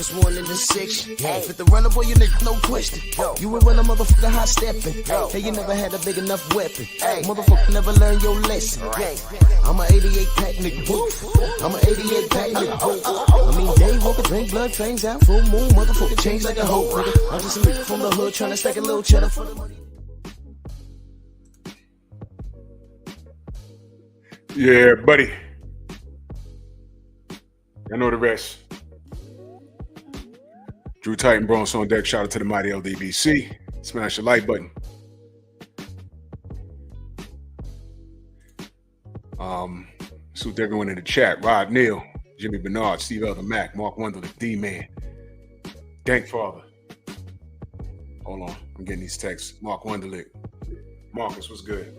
Cause 1 in the 6. Fit the runner, boy, you nigga, no question. You would run a motherfucker hot stepping. Hey, you never had a big enough weapon. Motherfucker never learned your lesson. I'm a 88 pack nigga. I'm a 88 pack nigga. I mean, day walker, drink blood, fangs out, full moon, motherfucker change like a hoe, nigga. I'm just a nigga from the hood trying to stack a little cheddar for the money. Yeah, buddy. I know the rest. Drew Titan, Bronx on deck. Shout out to the mighty LDBC. Smash the like button. So everyone in the chat. Rod Neal, Jimmy Bernard, Steve Elder Mack, Mark Wonderlick, D-Man, Dank Father. Hold on, I'm getting these texts. Mark Wonderlick. Marcus, what's good?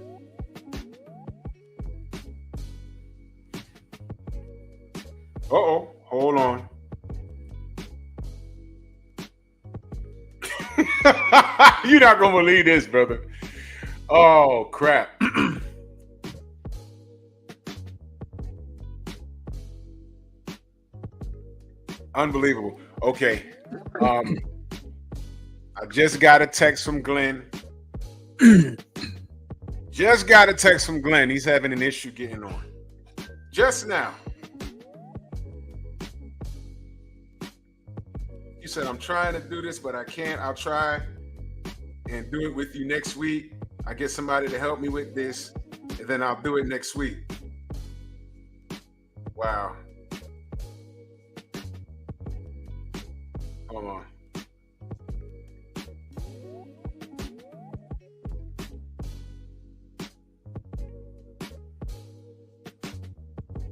Uh-oh, hold on. You're not gonna believe this, brother. Oh crap. Unbelievable. Okay. I just got a text from Glenn. Just got a text from Glenn. He's having an issue getting on. Just now. He said, I'm trying to do this, but I can't. I'll try and do it with you next week. I get somebody to help me with this, and then I'll do it next week. Wow. Hold on.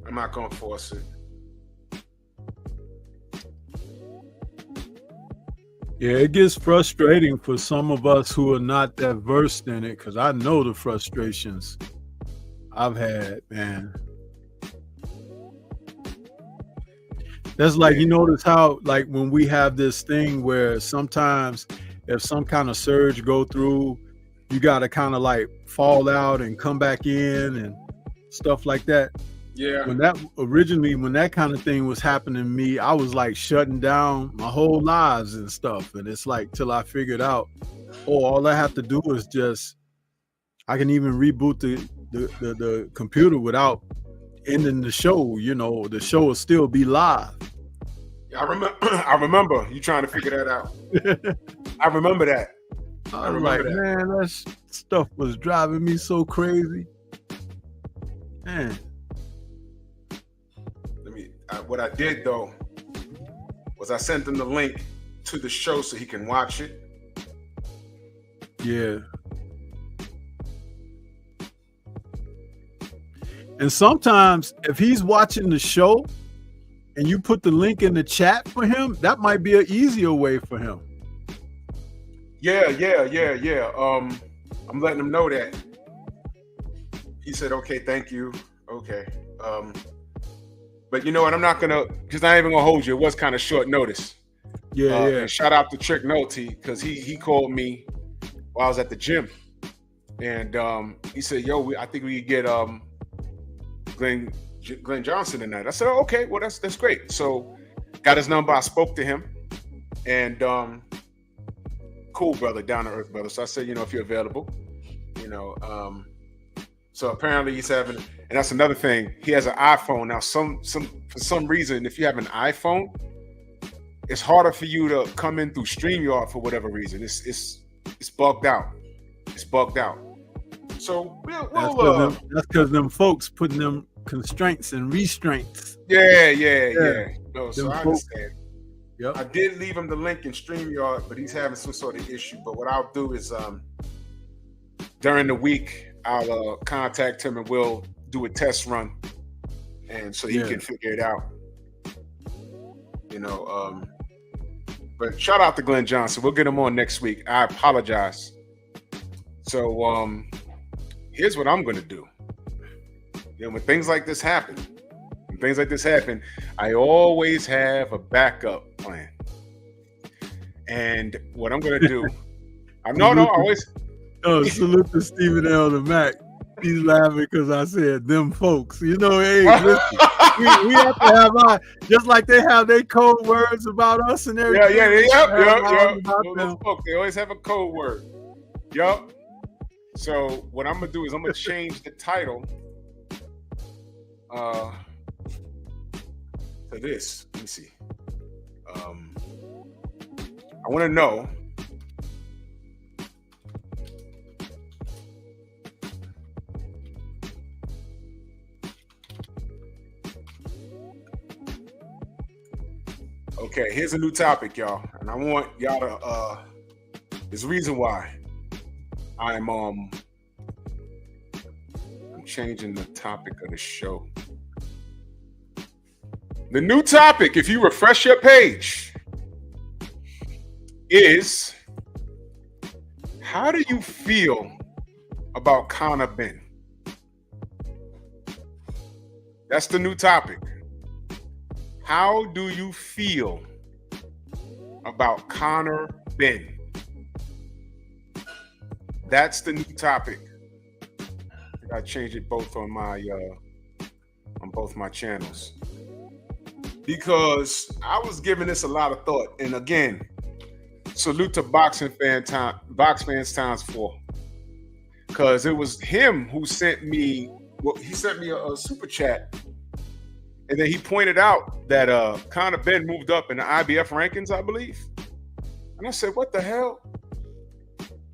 I'm not going to force it. Yeah, it gets frustrating for some of us who are not that versed in it, because I know the frustrations I've had, man. That's like, you notice how, like, when we have this thing where sometimes if some kind of surge go through, you got to kind of like fall out and come back in and stuff like that. Yeah. When that kind of thing was happening to me, I was like shutting down my whole lives and stuff. And it's like, till I figured out, all I have to do is just, I can even reboot the computer without ending the show. You know, the show will still be live. I remember you trying to figure that out. I remember that. I was like, man, that stuff was driving me so crazy. Man. What I did though was I sent him the link to the show so he can watch it. Yeah. And sometimes if he's watching the show and you put the link in the chat for him, that might be an easier way for him. Yeah. I'm letting him know that. He said, okay, thank you. Okay. But you know what? I'm not gonna, because I ain't even gonna hold you. It was kind of short notice. Yeah. And shout out to Trick Nolte, because he called me while I was at the gym, and he said, "Yo, I think we could get Glenn Johnson tonight." I said, oh, "Okay, well that's great." So got his number. I spoke to him, and cool brother, down to earth brother. So I said, you know, if you're available, you know. So apparently he's having, and that's another thing. He has an iPhone now. For some reason, if you have an iPhone, it's harder for you to come in through StreamYard for whatever reason. It's bugged out. It's bugged out. So that's because them folks putting them constraints and restraints. Yeah. No, so I understand. Yep. I did leave him the link in StreamYard, but he's having some sort of issue. But what I'll do is during the week, I'll contact him and we'll do a test run, and so he can figure it out. You know, but shout out to Glenn Johnson. We'll get him on next week. I apologize. So here's what I'm gonna do. You know, when things like this happen, I always have a backup plan. And what I'm gonna do, always. Oh, salute to Stephen Elder Mack. He's laughing because I said them folks. You know, hey, listen. we have to have our, just like they have their code words about us and everything. Yeah. They always have a code word. Yup. So what I'm gonna do is I'm gonna change the title to this. Let me see. I want to know. Okay, here's a new topic, y'all, and I want y'all to. There's a reason why I'm changing the topic of the show. The new topic, if you refresh your page, is how do you feel about Conor Benn? That's the new topic. How do you feel about Conor Benn? That's the new topic. I changed it both on both my channels because I was giving this a lot of thought. And again, salute to Box Fans Times 4, because it was him who sent me. Well, he sent me a super chat. And then he pointed out that Conor Benn moved up in the IBF rankings, I believe. And I said, what the hell?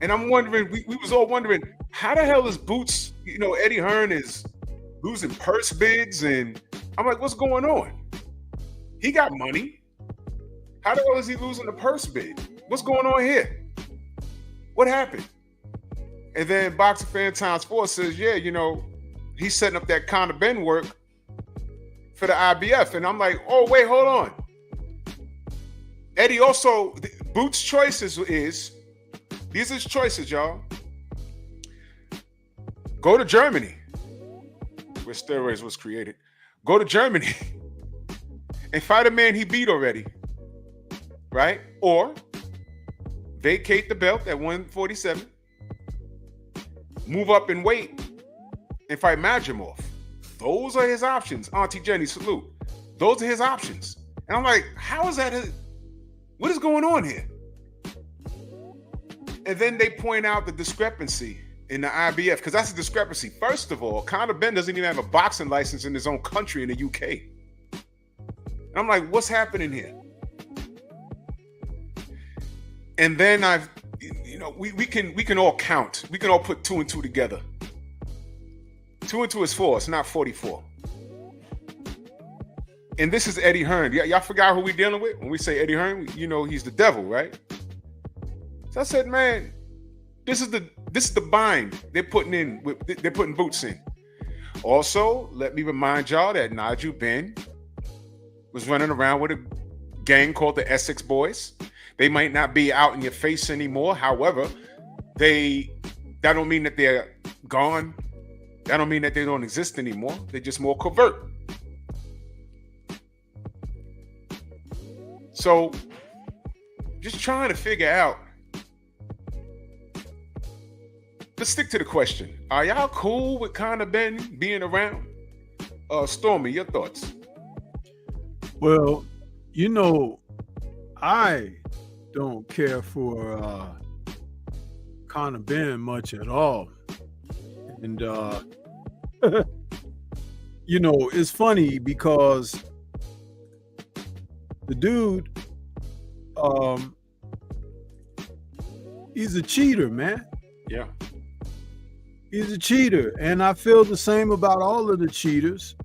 And I'm wondering, we was all wondering, how the hell is Boots, Eddie Hearn is losing purse bids. And I'm like, what's going on? He got money. How the hell is he losing the purse bid? What's going on here? What happened? And then Boxing Fan Times 4 says, yeah, he's setting up that Conor Benn work for the IBF. And I'm like, oh, wait, hold on. Eddie also, Boots' choices is, these are his choices, y'all. Go to Germany, where steroids was created. Go to Germany and fight a man he beat already, right? Or vacate the belt at 147, move up in weight, and fight Majimov. Those are his options. Auntie Jenny, salute. Those are his options. And I'm like, how is that? What is going on here? And then they point out the discrepancy in the IBF, because that's a discrepancy. First of all, Conor Benn doesn't even have a boxing license in his own country in the UK. And I'm like, what's happening here? And then we can all count. We can all put 2 and 2 together. 2 and 2 is 4. It's not 44. And this is Eddie Hearn. Y'all forgot who we dealing with? When we say Eddie Hearn, he's the devil, right? So I said, man, this is the bind they're putting Boots in. Also, let me remind y'all that Nigel Benn was running around with a gang called the Essex Boys. They might not be out in your face anymore. However, that don't mean that they're gone. That don't mean that they don't exist anymore. They're just more covert. So, just trying to figure out. Let's stick to the question. Are y'all cool with Conor Benn being around? Stormy, your thoughts? Well, I don't care for Conor Benn much at all. And it's funny because the dude, he's a cheater, man. Yeah. He's a cheater, and I feel the same about all of the cheaters.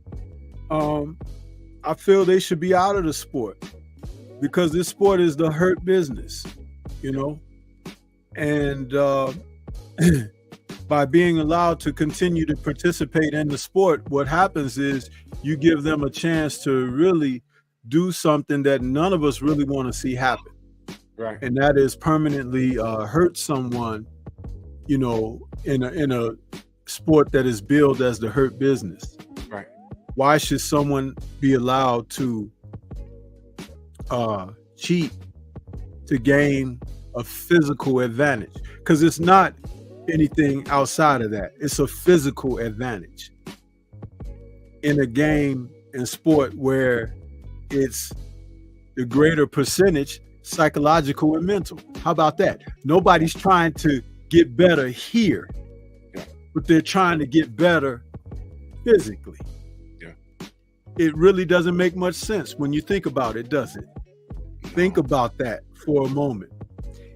I feel they should be out of the sport because this sport is the hurt business, and by being allowed to continue to participate in the sport, what happens is you give them a chance to really do something that none of us really want to see happen. Right. And that is permanently hurt someone, in a sport that is billed as the hurt business. Right. Why should someone be allowed to cheat to gain a physical advantage? Because it's not anything outside of that. It's a physical advantage in a game in sport where it's the greater percentage psychological and mental. How about that? Nobody's trying to get better here, but they're trying to get better physically. Yeah. It really doesn't make much sense when you think about it, does it? Think about that for a moment.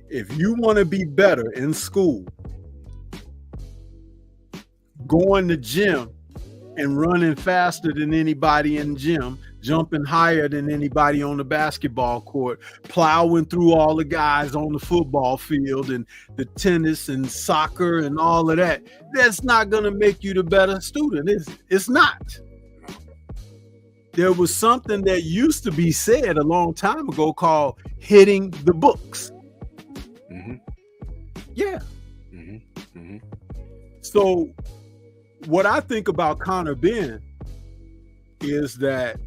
If you want to be better in school, going to gym and running faster than anybody in the gym, jumping higher than anybody on the basketball court, plowing through all the guys on the football field and the tennis and soccer and all of that, that's not going to make you the better student, is it? It's not. There was something that used to be said a long time ago called hitting the books. Mm-hmm. Yeah. Mm-hmm. Mm-hmm. So what I think about Conor Benn is that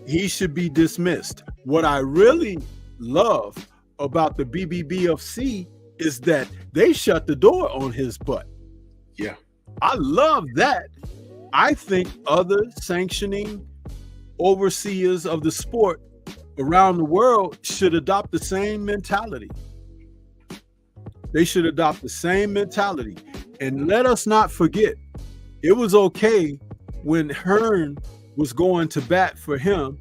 he should be dismissed. What I really love about the BBBFC is that they shut the door on his butt. Yeah. I love that. I think other sanctioning overseers of the sport around the world should adopt the same mentality. They should adopt the same mentality. And let us not forget, it was okay when Hearn was going to bat for him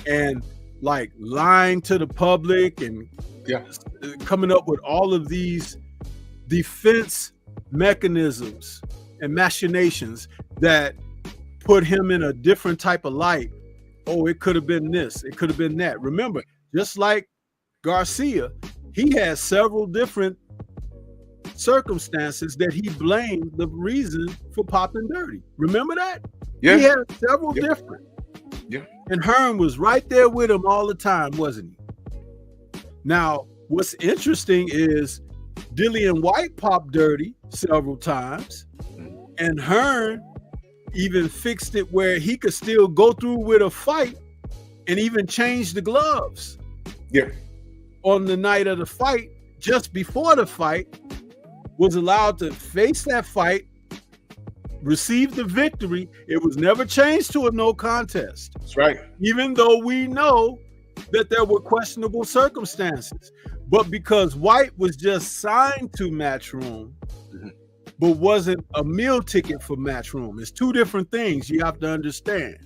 and like lying to the public and coming up with all of these defense mechanisms and machinations that put him in a different type of light. Oh, it could have been this, it could have been that. Remember, just like Garcia, he had several different circumstances that he blamed the reason for popping dirty. Remember that? Yeah. He had several different. Yeah. And Hearn was right there with him all the time, wasn't he? Now, what's interesting is Dillian White popped dirty several times, and Hearn even fixed it where he could still go through with a fight and even change the gloves. Yeah. On the night of the fight, just before the fight, was allowed to face that fight, receive the victory. It was never changed to a no contest. That's right. Even though we know that there were questionable circumstances. But because White was just signed to Matchroom, but wasn't a meal ticket for Matchroom. It's two different things you have to understand.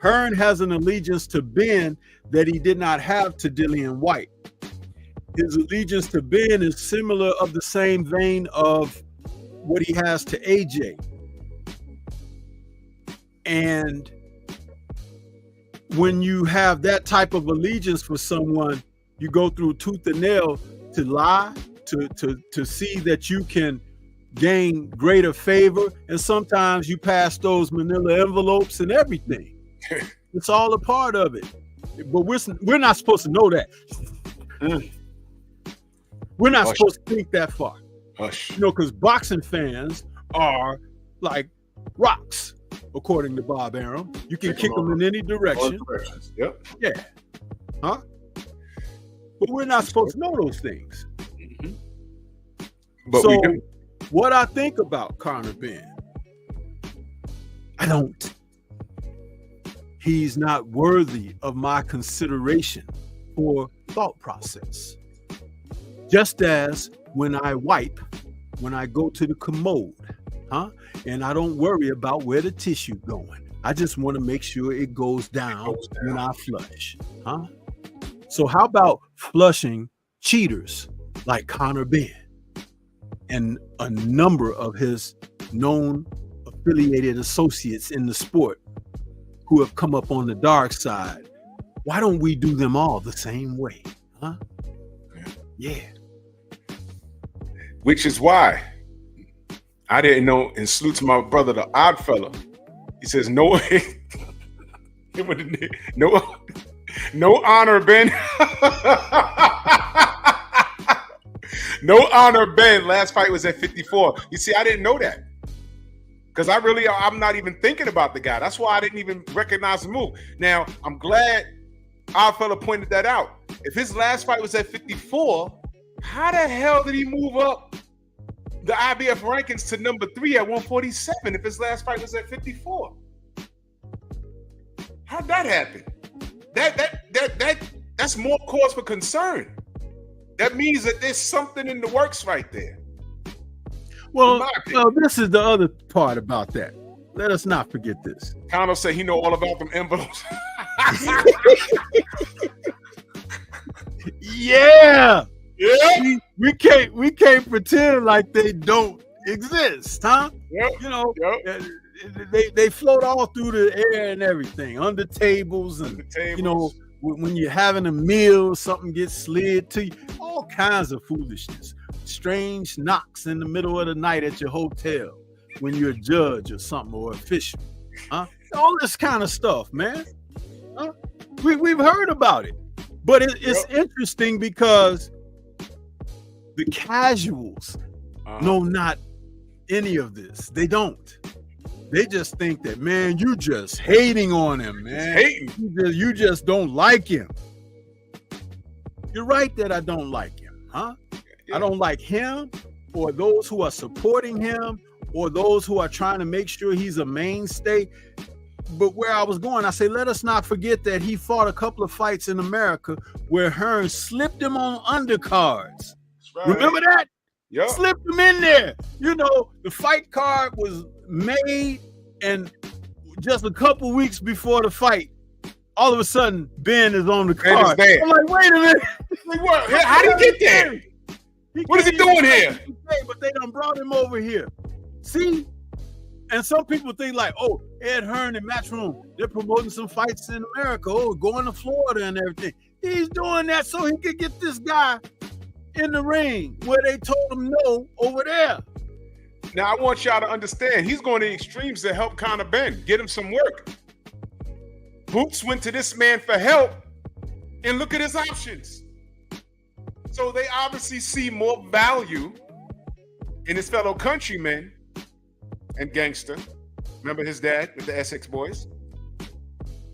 Hearn has an allegiance to Ben that he did not have to Dillian White. His allegiance to Ben is similar of the same vein of what he has to AJ. And when you have that type of allegiance for someone, you go through tooth and nail to lie, to see that you can gain greater favor. And sometimes you pass those manila envelopes and everything. It's all a part of it. But we're not supposed to know that. We're not supposed to think that far. You know, because boxing fans are like rocks, according to Bob Arum. You can kick them in any direction. Yep. Yeah. Huh? But we're not supposed to know those things. But so what I think about Conor Benn, I don't. He's not worthy of my consideration or thought process. Just as when I wipe, when I go to the commode, and I don't worry about where the tissue going. I just want to make sure it goes down when I flush. So how about flushing cheaters like Conor Benn and a number of his known affiliated associates in the sport who have come up on the dark side? Why don't we do them all the same way? Yeah. Which is why I didn't know, and salute to my brother, the odd fella. He says, no honor, Ben. No honor, Ben. Last fight was at 54. You see, I didn't know that. Because I'm not even thinking about the guy. That's why I didn't even recognize the move. Now, I'm glad our fella pointed that out. If his last fight was at 54, how the hell did he move up the IBF rankings to number 3 at 147 if his last fight was at 54? How'd that happen? That's more cause for concern. That means that there's something in the works right there. Well, this is the other part about that. Let us not forget this. Conor said he know all about them envelopes. Yeah. Yeah. We can't pretend like they don't exist, huh? Yep. You know, Yep. they float all through the air and everything, under tables, and you know, when you're having a meal, something gets slid to you, all kinds of foolishness. Strange knocks in the middle of the night at your hotel when you're a judge or something, or official, huh? All this kind of stuff, man. Huh? We've heard about it, but it's interesting because the casuals know not any of this. They don't. They just think that, man, you just hating on him, man. You just don't like him. You're right that I don't like him, huh? Yeah. I don't like him, or those who are supporting him, or those who are trying to make sure he's a mainstay. But where I was going, I say, let us not forget that he fought a couple of fights in America where Hearn slipped him on undercards. Right. Remember that? Yeah. Slipped him in there. You know, the fight card was made, and just a couple weeks before the fight, all of a sudden, Ben is on the card. I'm like, wait a minute. Like, what? How did he get there? What is he doing here? But they done brought him over here. See? And some people think like, oh, Ed Hearn and Matchroom, they're promoting some fights in America. Oh, going to Florida and everything. He's doing that so he could get this guy in the ring where they told him no over there. Now, I want y'all to understand, he's going to extremes to help Conor Benn, get him some work. Boots went to this man for help, and look at his options. So they obviously see more value in his fellow countrymen and gangster, remember his dad with the Essex boys,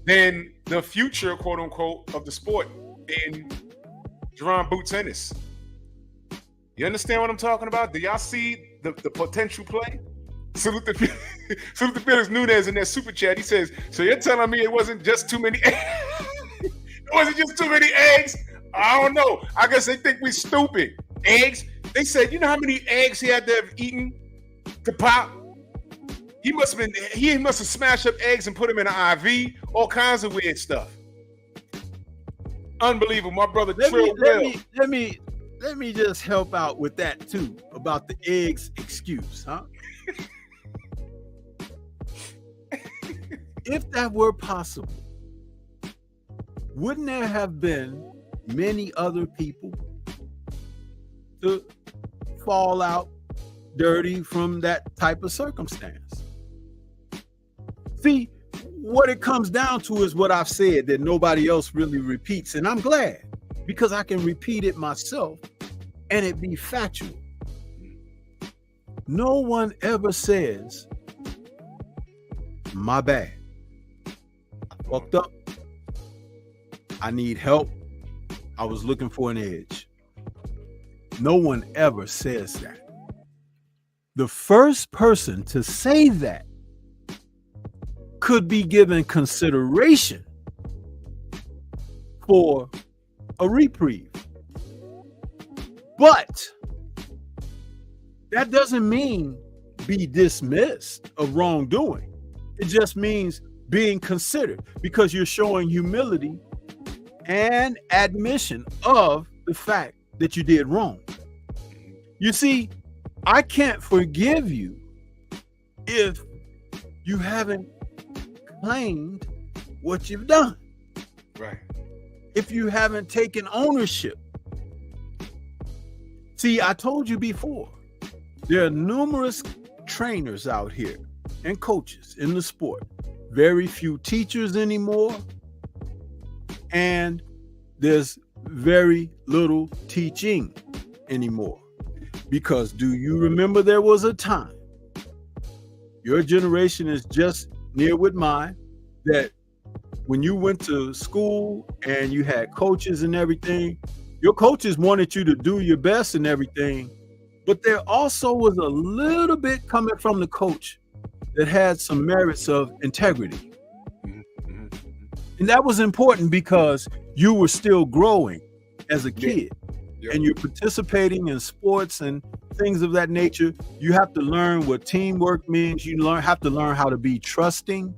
than the future, quote unquote, of the sport in Jerron Boots Ennis. You understand what I'm talking about? Do y'all see the potential play? Salute the Felix Nunez in that super chat. He says, so you're telling me it wasn't just too many eggs? It wasn't just too many eggs? I don't know. I guess they think we stupid. Eggs? They said, you know how many eggs he had to have eaten to pop? He must have smashed up eggs and put them in an IV, all kinds of weird stuff. Unbelievable. My brother Let me just help out with that too, about the eggs excuse, huh? If that were possible, wouldn't there have been many other people to fall out dirty from that type of circumstance? See, what it comes down to is what I've said that nobody else really repeats, and I'm glad, because I can repeat it myself and it be factual. No one ever says, my bad, I fucked up, I need help, I was looking for an edge. No one ever says that. The first person to say that could be given consideration for a reprieve. But that doesn't mean be dismissed of wrongdoing. It just means being considered, because you're showing humility and admission of the fact that you did wrong. You see, I can't forgive you if you haven't claimed what you've done. Right. If you haven't taken ownership. See, I told you before, there are numerous trainers out here and coaches in the sport. Very few teachers anymore. And there's very little teaching anymore. Because do you remember there was a time, your generation is just near with mine, that when you went to school and you had coaches and everything, your coaches wanted you to do your best and everything, but there also was a little bit coming from the coach that had some merits of integrity. And that was important because you were still growing as a kid. Yep. And you're participating in sports and things of that nature. You have to learn what teamwork means. You have to learn how to be trusting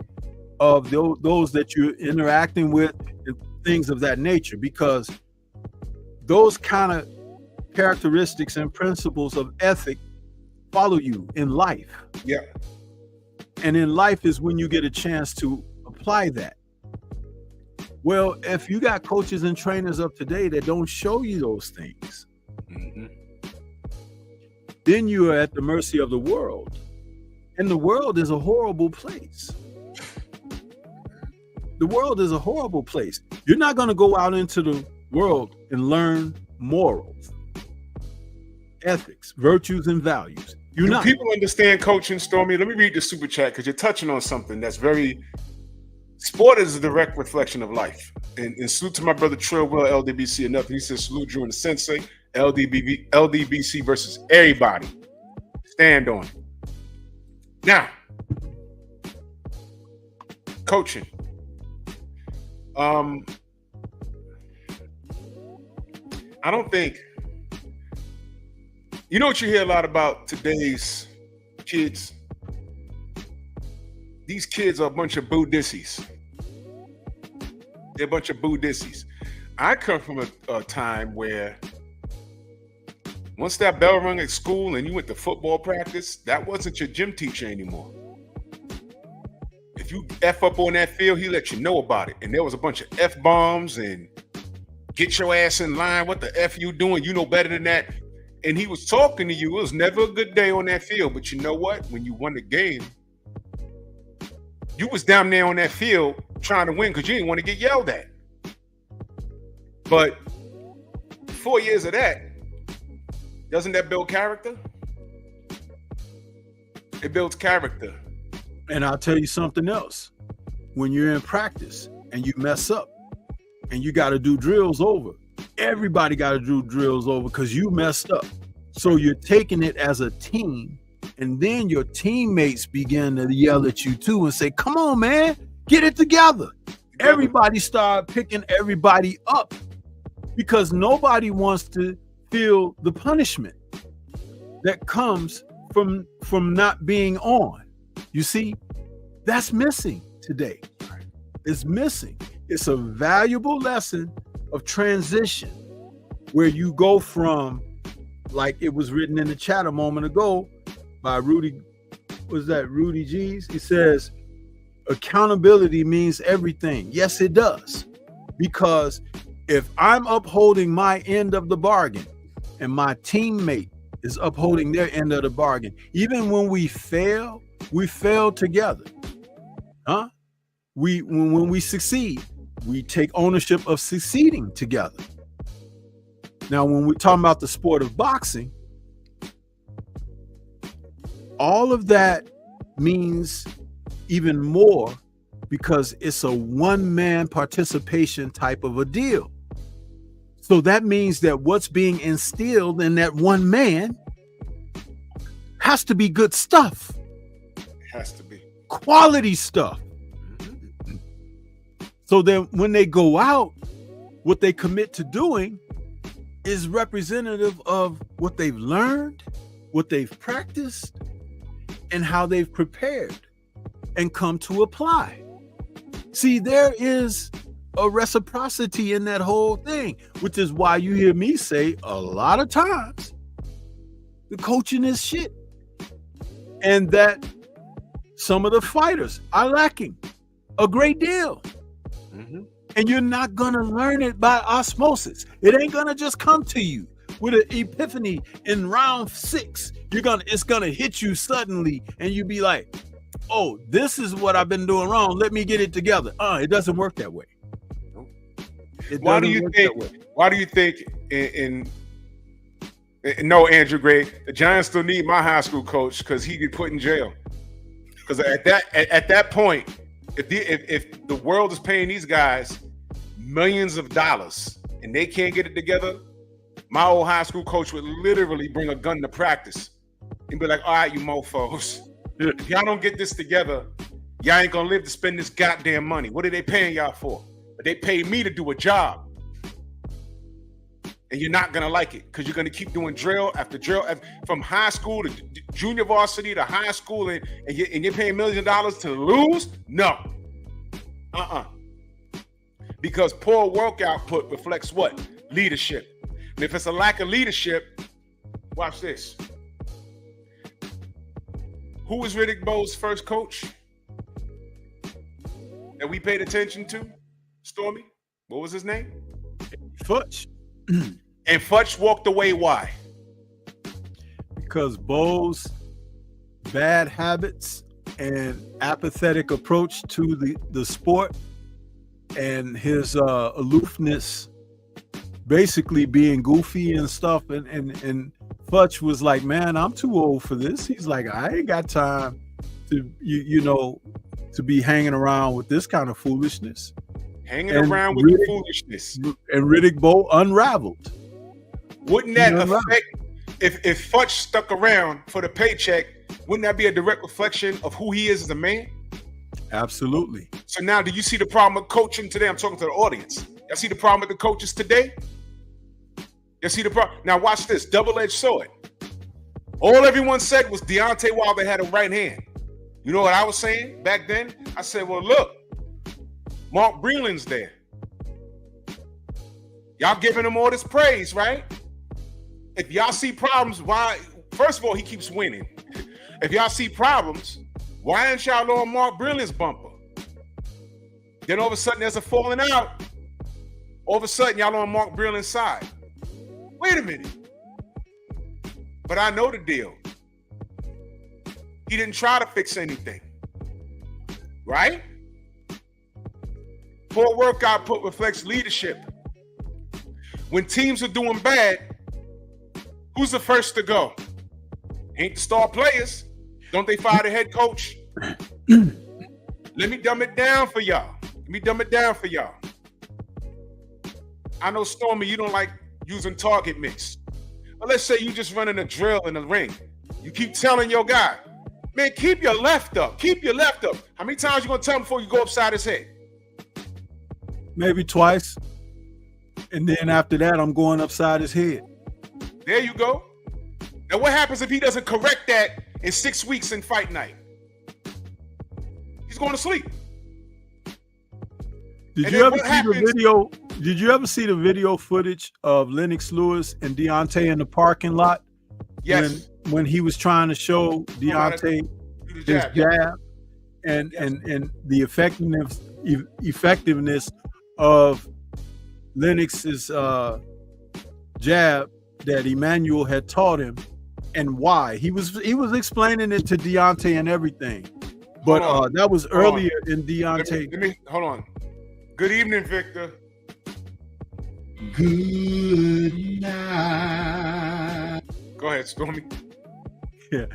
of those that you're interacting with and things of that nature, because those kind of characteristics and principles of ethic follow you in life. Yeah. And in life is when you get a chance to apply that. Well, if you got coaches and trainers of today that don't show you those things, then you are at the mercy of the world. And the world is a horrible place. The world is a horrible place. You're not going to go out into the world and learn morals, ethics, virtues, and values. You're not. People understand coaching, Stormy? Let me read the super chat because you're touching on something that's very... Sport is a direct reflection of life. And salute to my brother Trillwell, LDBC enough. He says, salute Drew and the Sensei, LDBC versus everybody. Stand on it. Now, coaching. I don't think, you know what you hear a lot about today's kids? These kids are a bunch of Buddhists. They're a bunch of Buddhists. I come from a time where once that bell rung at school and you went to football practice, that wasn't your gym teacher anymore. If you F up on that field, he let you know about it. And there was a bunch of F-bombs and get your ass in line. What the F you doing? You know better than that. And he was talking to you. It was never a good day on that field. But you know what? When you won the game, you was down there on that field trying to win because you didn't want to get yelled at. But 4 years of that, doesn't that build character? It builds character. And I'll tell you something else. When you're in practice and you mess up and you got to do drills over, everybody got to do drills over because you messed up. So you're taking it as a team. And then your teammates begin to yell at you too and say, come on, man, get it together. Everybody start picking everybody up because nobody wants to feel the punishment that comes from not being on. You see, that's missing today. It's missing. It's a valuable lesson of transition where you go from, like it was written in the chat a moment ago, by Rudy G's. He says, accountability means everything. Yes, it does. Because if I'm upholding my end of the bargain and my teammate is upholding their end of the bargain, even when we fail together. When we succeed, we take ownership of succeeding together. Now, when we're talking about the sport of boxing, all of that means even more because it's a one-man participation type of a deal. So that means that what's being instilled in that one man has to be good stuff. It has to be. Quality stuff. So then when they go out, what they commit to doing is representative of what they've learned, what they've practiced, and how they've prepared and come to apply. See, there is a reciprocity in that whole thing, which is why you hear me say a lot of times, the coaching is shit. And that some of the fighters are lacking a great deal. And you're not going to learn it by osmosis. It ain't going to just come to you with an epiphany in round 6. It's going to hit you suddenly and you be like, oh, this is what I've been doing wrong. Let me get it together. It doesn't work that way. Why do you think no, Andrew Gray, the Giants still need my high school coach because he get put in jail. Because at that point, if the world is paying these guys millions of dollars and they can't get it together, my old high school coach would literally bring a gun to practice and be like, all right, you mofos, if y'all don't get this together, y'all ain't gonna live to spend this goddamn money. What are they paying y'all for? but they paid me to do a job. And you're not going to like it because you're going to keep doing drill after drill from high school to junior varsity to high school, and you're paying millions of dollars to lose? No. Because poor work output reflects what? Leadership. And if it's a lack of leadership, watch this. Who was Riddick Bowe's first coach that we paid attention to? Stormy? What was his name? Futch. And Futch walked away. Why? Because Bowe's bad habits and apathetic approach to the sport and his aloofness, basically being goofy and stuff, and Futch was like, man, I'm too old for this. He's like, I ain't got time to to be hanging around with this kind of foolishness. Around with the foolishness. And Riddick Bowe unraveled. Wouldn't that affect, if Futch stuck around for the paycheck, wouldn't that be a direct reflection of who he is as a man? Absolutely. So now, do you see the problem with coaching today? I'm talking to the audience. Y'all see the problem with the coaches today? You see the problem? Now watch this, double-edged sword. All everyone said was Deontay Wilder had a right hand. You know what I was saying back then? I said, well, look, Mark Breland's there. Y'all giving him all this praise, right? If y'all see problems, why? First of all, he keeps winning. If y'all see problems, why aren't y'all on Mark Breland's bumper? Then all of a sudden there's a falling out. All of a sudden y'all on Mark Breland's side. Wait a minute. But I know the deal. He didn't try to fix anything. Right? Poor work output reflects leadership. When teams are doing bad, who's the first to go? Ain't the star players. Don't they fire the head coach? Let me dumb it down for y'all. I know, Stormy, you don't like using target mix. But let's say you just running a drill in the ring. You keep telling your guy, man, keep your left up. How many times you gonna tell him before you go upside his head? Maybe twice. And then after that, I'm going upside his head. There you go. Now what happens if he doesn't correct that in 6 weeks in fight night? He's going to sleep. Did you ever see the video? Did you ever see the video footage of Lennox Lewis and Deontay in the parking lot? Yes. When he was trying to show Deontay his jab and the effectiveness of Lennox's jab that Emmanuel had taught him, and why he was explaining it to Deontay and everything. But that was earlier in Deontay. Let me hold on. Good evening, Victor. Good night. Go ahead, Stormy. Yeah.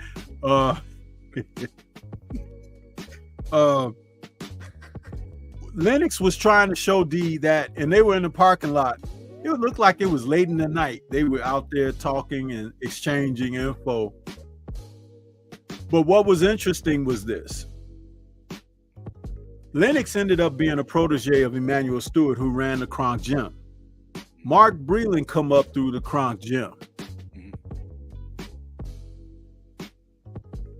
Lennox was trying to show D that, and they were in the parking lot. It looked like it was late in the night. They were out there talking and exchanging info. But what was interesting was this. Lennox ended up being a protege of Emmanuel Stewart, who ran the Kronk Gym. Mark Breland come up through the Kronk Gym.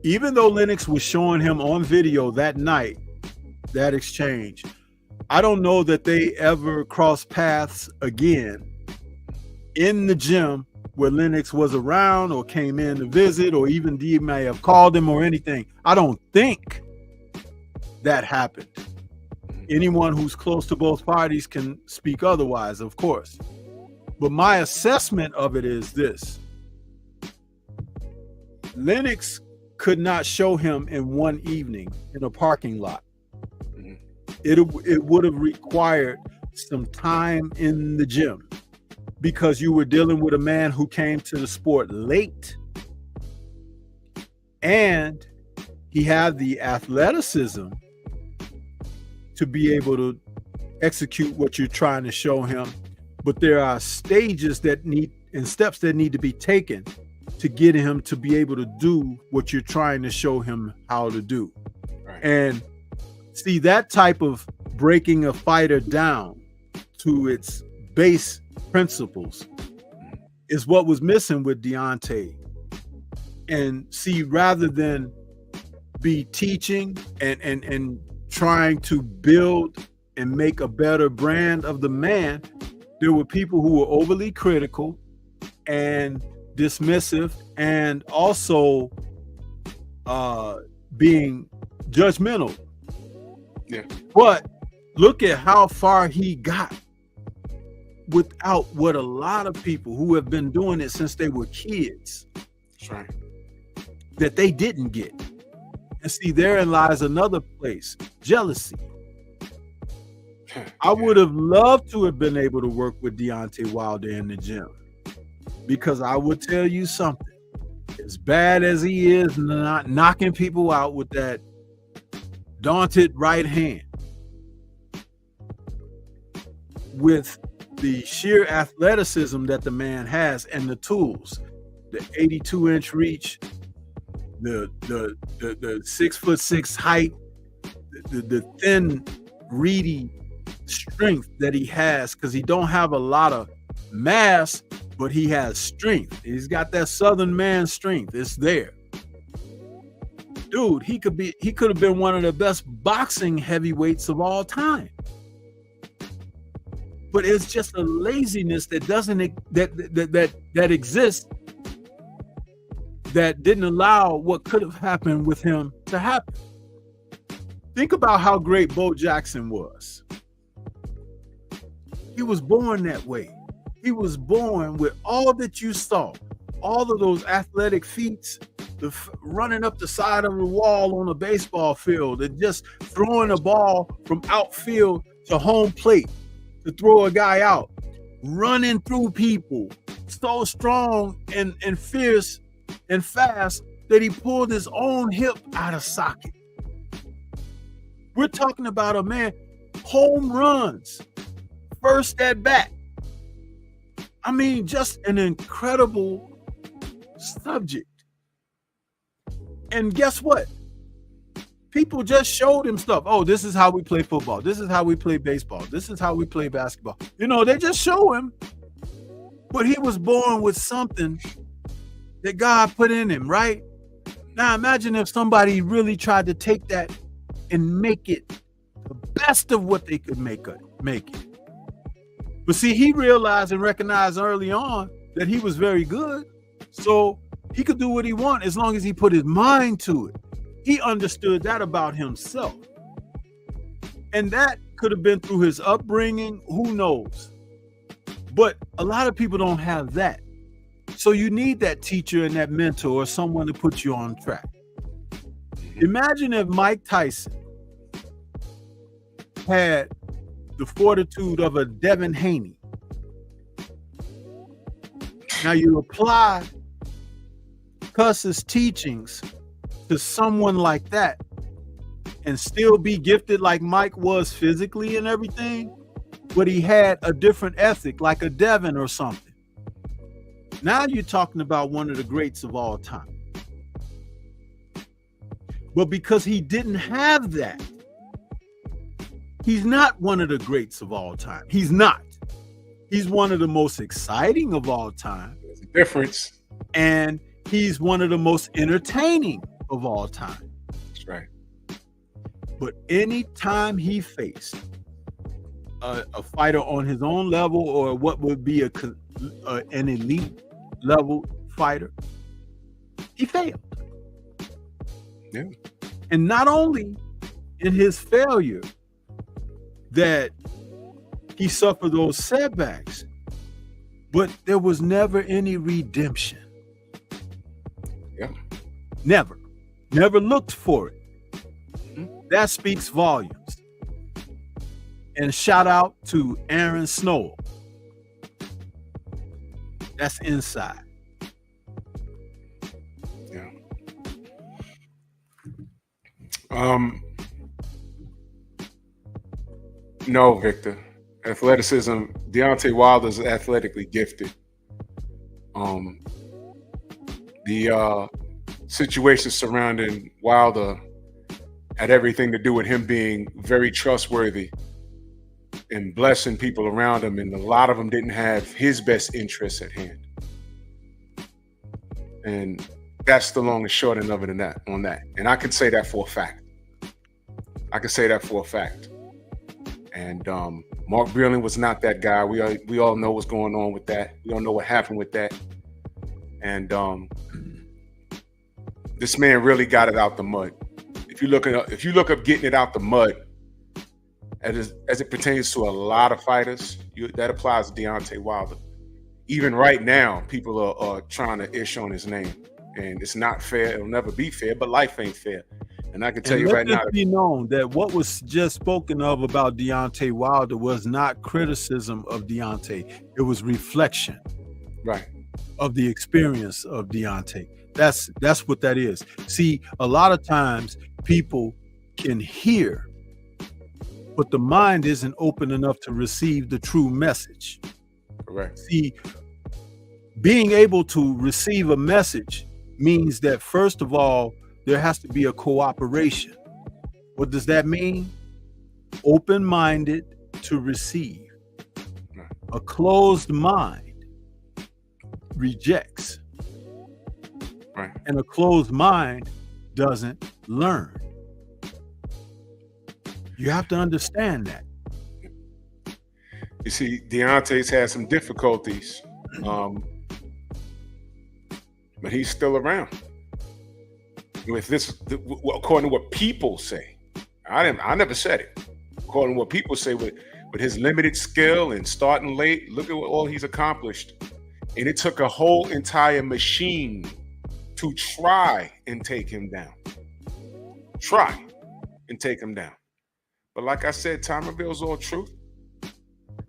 Even though Lennox was showing him on video that night, that exchange, I don't know that they ever crossed paths again in the gym where Lennox was around or came in to visit, or even D may have called him or anything. I don't think that happened. Anyone who's close to both parties can speak otherwise, of course. But my assessment of it is this. Lennox could not show him in one evening in a parking lot. It would have required some time in the gym, because you were dealing with a man who came to the sport late, and he had the athleticism to be able to execute what you're trying to show him. But there are stages that need and steps that need to be taken to get him to be able to do what you're trying to show him how to do. Right. And see, that type of breaking a fighter down to its base principles is what was missing with Deontay. And see, rather than be teaching and trying to build and make a better brand of the man, there were people who were overly critical and dismissive and also being judgmental. Yeah. But look at how far he got without what a lot of people who have been doing it since they were kids, That's right. that they didn't get. And see, therein lies another place, jealousy. I would have loved to have been able to work with Deontay Wilder in the gym, because I would tell you something, as bad as he is not knocking people out with that daunted right hand, with the sheer athleticism that the man has and the tools, the 82-inch reach, the 6'6" height, the thin, reedy strength that he has, because he don't have a lot of mass, but he has strength. He's got that Southern man strength. It's there. Dude, he could have been one of the best boxing heavyweights of all time. But it's just a laziness that exists, that didn't allow what could have happened with him to happen. Think about how great Bo Jackson was. He was born that way. He was born with all that you saw, all of those athletic feats, running up the side of the wall on a baseball field, and just throwing a ball from outfield to home plate to throw a guy out, running through people, so strong and fierce and fast that he pulled his own hip out of socket. We're talking about a man, home runs, first at bat. I mean, just an incredible subject. And guess what? People just showed him stuff. Oh, this is how we play football. This is how we play baseball. This is how we play basketball. You know, they just show him. But he was born with something that God put in him, right? Now imagine if somebody really tried to take that and make it the best of what they could make it. But see, he realized and recognized early on that he was very good. So he could do what he wanted as long as he put his mind to it. He understood that about himself. And that could have been through his upbringing, who knows? But a lot of people don't have that. So you need that teacher and that mentor or someone to put you on track. Imagine if Mike Tyson had the fortitude of a Devin Haney. Now you apply Cuss's teachings to someone like that and still be gifted like Mike was physically and everything, but he had a different ethic like a Devin or something. Now you're talking about one of the greats of all time. But because he didn't have that, he's not one of the greats of all time. He's not. He's one of the most exciting of all time. There's a difference. And he's one of the most entertaining of all time. That's right. But anytime he faced a fighter on his own level, or what would be an elite level fighter, he failed. Yeah. And not only in his failure that he suffered those setbacks, but there was never any redemption. Yeah. Never looked for it. That speaks volumes. And shout out to Aaron Snow. That's inside. Yeah. No, Victor. Athleticism. Deontay Wilder is athletically gifted. The situation surrounding Wilder had everything to do with him being very trustworthy and blessing people around him, and a lot of them didn't have his best interests at hand. And that's the long and short end of it on that. And I can say that for a fact. And Mark Breland was not that guy. We all know what's going on with that. We all know what happened with that. And this man really got it out the mud. If you look up getting it out the mud, as it pertains to a lot of fighters, that applies to Deontay Wilder. Even right now, people are trying to ish on his name, and it's not fair. It'll never be fair, but life ain't fair. And I can tell you right now, let it be known that what was just spoken of about Deontay Wilder was not criticism of Deontay. It was reflection, right, of the experience of Deontay. That's what that is. See, a lot of times people can hear, but the mind isn't open enough to receive the true message. Correct. See, being able to receive a message means that, first of all, there has to be a cooperation. What does that mean? Open-minded to receive. A closed mind rejects. Right. And a closed mind doesn't learn. You have to understand that. You see, Deontay's had some difficulties, but he's still around. With this, according to what people say, I never said it. According to what people say, with his limited skill and starting late, look at what all he's accomplished. And it took a whole entire machine to try and take him down. Try and take him down. But like I said, time reveals all truth.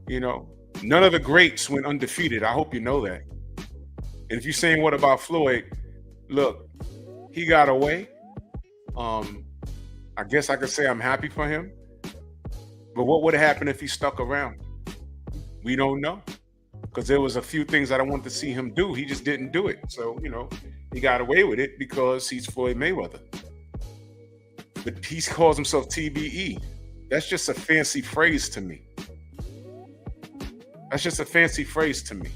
You know, none of the greats went undefeated. I hope you know that. And if you're saying, what about Floyd? Look, he got away. I guess I could say I'm happy for him. But what would have happened if he stuck around? We don't know. Because there was a few things that I wanted to see him do. He just didn't do it. So, you know, he got away with it because he's Floyd Mayweather. But he calls himself TBE. That's just a fancy phrase to me. That's just a fancy phrase to me.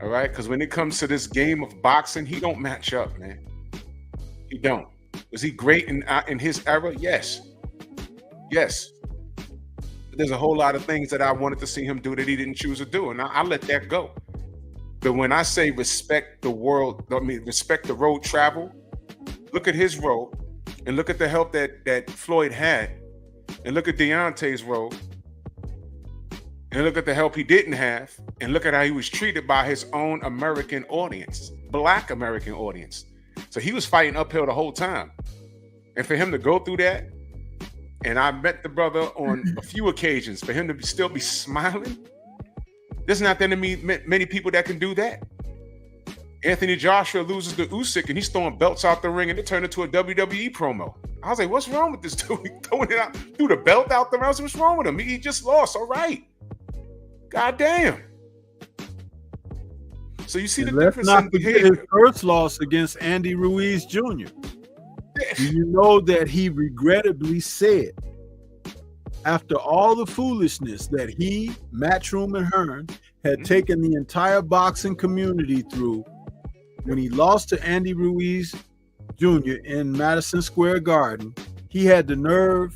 All right? Because when it comes to this game of boxing, he don't match up, man. He don't. Was he great in his era? Yes. Yes. But there's a whole lot of things that I wanted to see him do that he didn't choose to do, and I let that go. But when I say respect the world, respect the road travel, look at his road and look at the help that Floyd had, and look at Deontay's road, and look at the help he didn't have, and look at how he was treated by his own American audience, Black American audience. So he was fighting uphill the whole time. And for him to go through that, and I met the brother on a few occasions, for him to still be smiling, there's not that many people that can do that. Anthony Joshua loses to Usyk and he's throwing belts out the ring and it turned into a WWE promo. I was like, what's wrong with this dude? He throwing it out, threw the belt out the ring. What's wrong with him? He just lost. All right. God damn. So you see the difference in behavior. His first loss against Andy Ruiz Jr. Do you know that he regrettably said, after all the foolishness that he, Matchroom, and Hearn had taken the entire boxing community through, when he lost to Andy Ruiz Jr. in Madison Square Garden, he had the nerve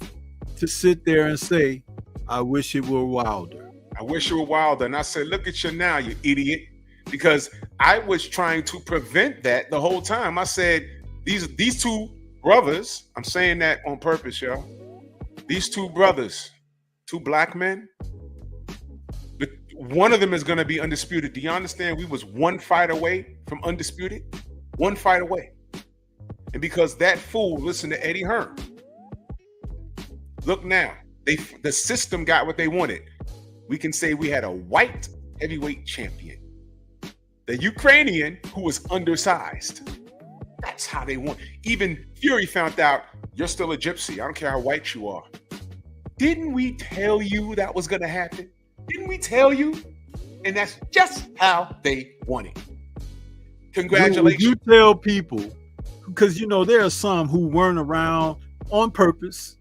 to sit there and say, I wish it were Wilder. I wish it were Wilder. And I said, look at you now, you idiot. Because I was trying to prevent that the whole time. I said, these two brothers, I'm saying that on purpose, y'all. These two brothers, two black men, but one of them is going to be undisputed. Do you understand? We was one fight away from undisputed. One fight away. And because that fool listened to Eddie Hearn. Look now. The system got what they wanted. We can say we had a white heavyweight champion. The Ukrainian who was undersized. That's how they want. Even Fury found out, you're still a gypsy. I don't care how white you are. Didn't we tell you that was going to happen? Didn't we tell you? And that's just how they want it. Congratulations. You tell people, because, you know, there are some who weren't around on purpose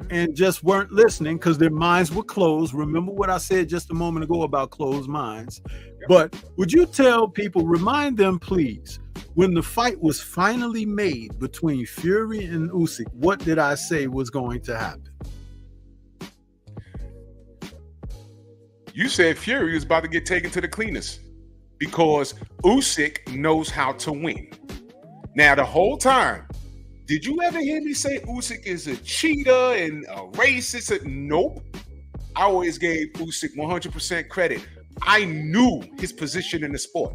and just weren't listening because their minds were closed. Remember what I said just a moment ago about closed minds. But would you tell people, remind them, please, when the fight was finally made between Fury and Usyk, what did I say was going to happen? You said Fury was about to get taken to the cleaners because Usyk knows how to win. Now, the whole time, did you ever hear me say Usyk is a cheater and a racist? Nope. I always gave Usyk 100% credit. I knew his position in the sport.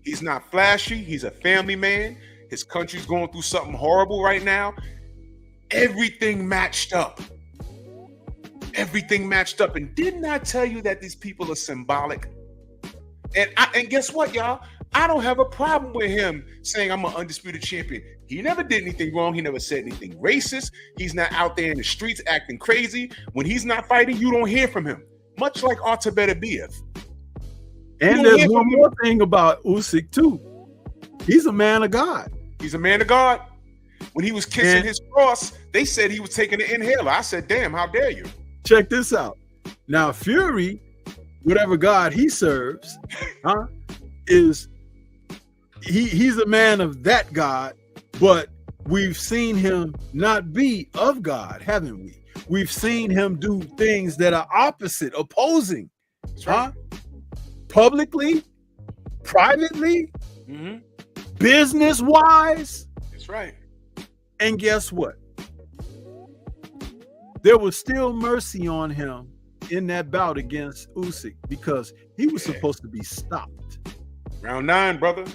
He's not flashy. He's a family man. His country's going through something horrible right now. Everything matched up. Everything matched up. And didn't I tell you that these people are symbolic? And guess what, y'all? I don't have a problem with him saying I'm an undisputed champion. He never did anything wrong. He never said anything racist. He's not out there in the streets acting crazy. When he's not fighting, you don't hear from him. Much like Artur Beterbiev. And there's one more thing about Usyk too. He's a man of God. He's a man of God. When he was kissing his cross, they said he was taking an inhaler. I said, damn, how dare you? Check this out. Now, Fury, whatever God he serves, is he's a man of that God, but we've seen him not be of God, haven't we? We've seen him do things that are opposite, opposing. That's right. Publicly, privately, business-wise. That's right. And guess what? There was still mercy on him in that bout against Usyk because he was supposed to be stopped. Round 9, brother.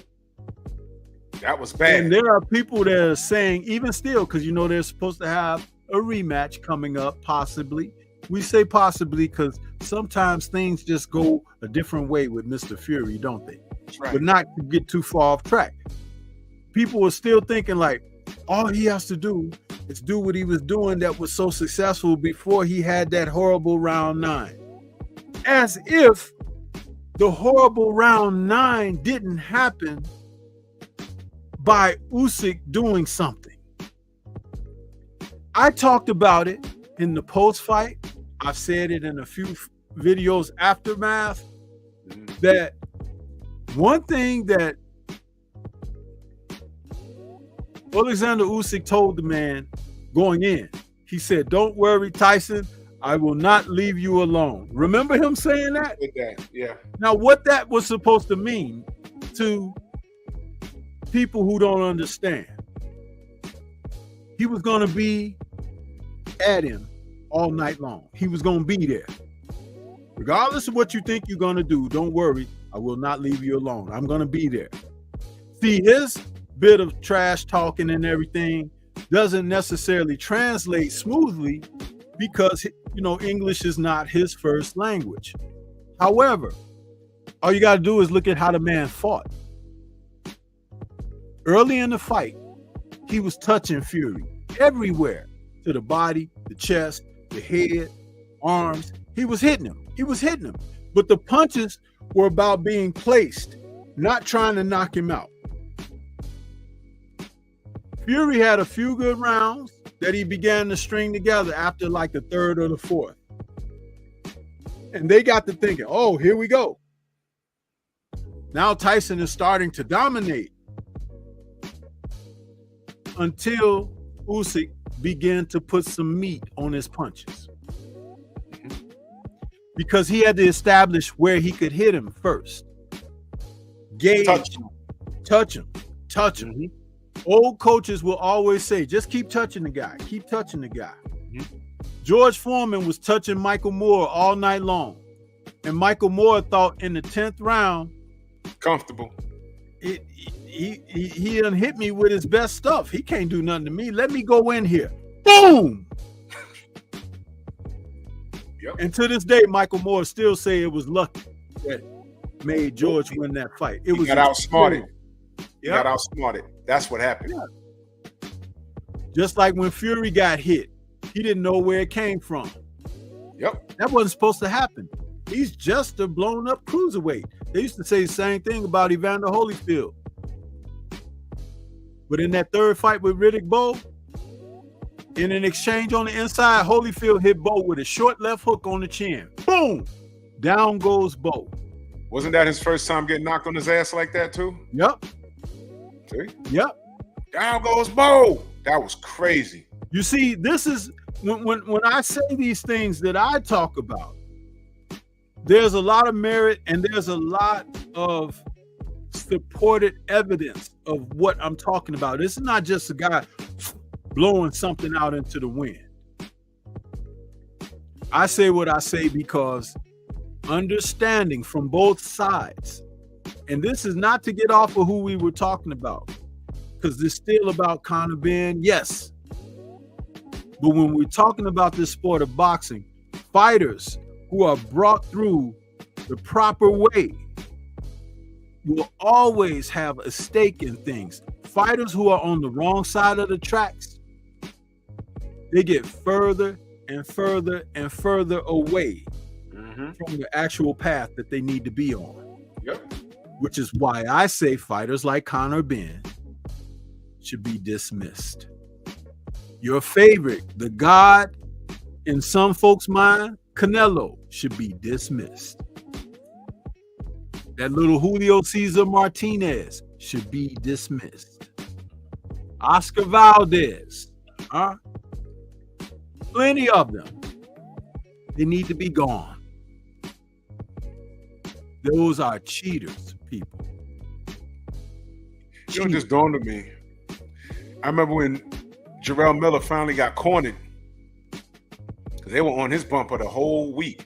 That was bad. And there are people that are saying, even still, because you know they're supposed to have a rematch coming up, possibly. We say possibly because sometimes things just go a different way with Mr. Fury, don't they? That's right. But not to get too far off track. People are still thinking like, all he has to do is do what he was doing that was so successful before he had that horrible round 9. As if the horrible round 9 didn't happen by Usyk doing something. I talked about it in the post-fight. I've said it in a few videos aftermath that one thing that Alexander Usyk told the man going in, he said, "Don't worry, Tyson, I will not leave you alone." Remember him saying that? Yeah. Now, what that was supposed to mean to people who don't understand, he was going to be at him all night long. He was going to be there. Regardless of what you think you're going to do, don't worry, I will not leave you alone. I'm going to be there. See, his bit of trash talking and everything doesn't necessarily translate smoothly because, you know, English is not his first language. However, all you got to do is look at how the man fought. Early in the fight, he was touching Fury everywhere, to the body, the chest, the head, arms. He was hitting him. But the punches were about being placed, not trying to knock him out. Fury had a few good rounds that he began to string together after like the third or the fourth. And they got to thinking, oh, here we go. Now Tyson is starting to dominate until Usyk began to put some meat on his punches. Because he had to establish where he could hit him first. Gauge, touch him. Old coaches will always say, just keep touching the guy. Keep touching the guy. George Foreman was touching Michael Moore all night long. And Michael Moore thought in the 10th round, comfortable. He done hit me with his best stuff. He can't do nothing to me. Let me go in here. Boom! Yep. And to this day, Michael Moore still say it was lucky that made George win that fight. He got outsmarted. He got outsmarted. That's what happened. Yeah. Just like when Fury got hit, he didn't know where it came from. Yep. That wasn't supposed to happen. He's just a blown up cruiserweight. They used to say the same thing about Evander Holyfield. But in that third fight with Riddick Bowe, In an exchange on the inside, Holyfield hit Bo with a short left hook on the chin. Boom! Down goes Bo. Wasn't that his first time getting knocked on his ass like that too? Yep. See? Yep. Down goes Bo. That was crazy. You see, this is when I say these things that I talk about, there's a lot of merit and there's a lot of supported evidence of what I'm talking about. This is not just a guy blowing something out into the wind. I say what I say because understanding from both sides, and this is not to get off of who we were talking about, because it's still about Conor Benn, yes. But when we're talking about this sport of boxing, fighters who are brought through the proper way will always have a stake in things. Fighters who are on the wrong side of the tracks, they get further and further and further away from the actual path that they need to be on. Yep. Which is why I say fighters like Conor Benn should be dismissed. Your favorite, the God in some folks' mind, Canelo, should be dismissed. That little Julio Cesar Martinez should be dismissed. Oscar Valdez, plenty of them. They need to be gone. Those are cheaters, people. You know, just dawned on me. I remember when Jarrell Miller finally got cornered, because they were on his bumper the whole week,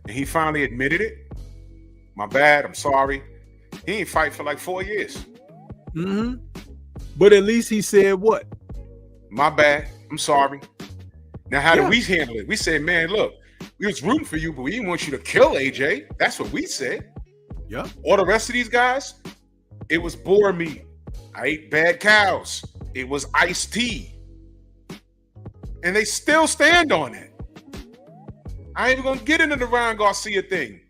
and he finally admitted it. My bad, I'm sorry. He ain't fight for like 4 years. But at least he said what? My bad, I'm sorry. Now, how do we handle it? We said, man, look, we was rooting for you, but we didn't want you to kill AJ. That's what we said. Yeah. All the rest of these guys, it was boar meat. I ate bad cows. It was iced tea. And they still stand on it. I ain't even gonna get into the Ryan Garcia thing.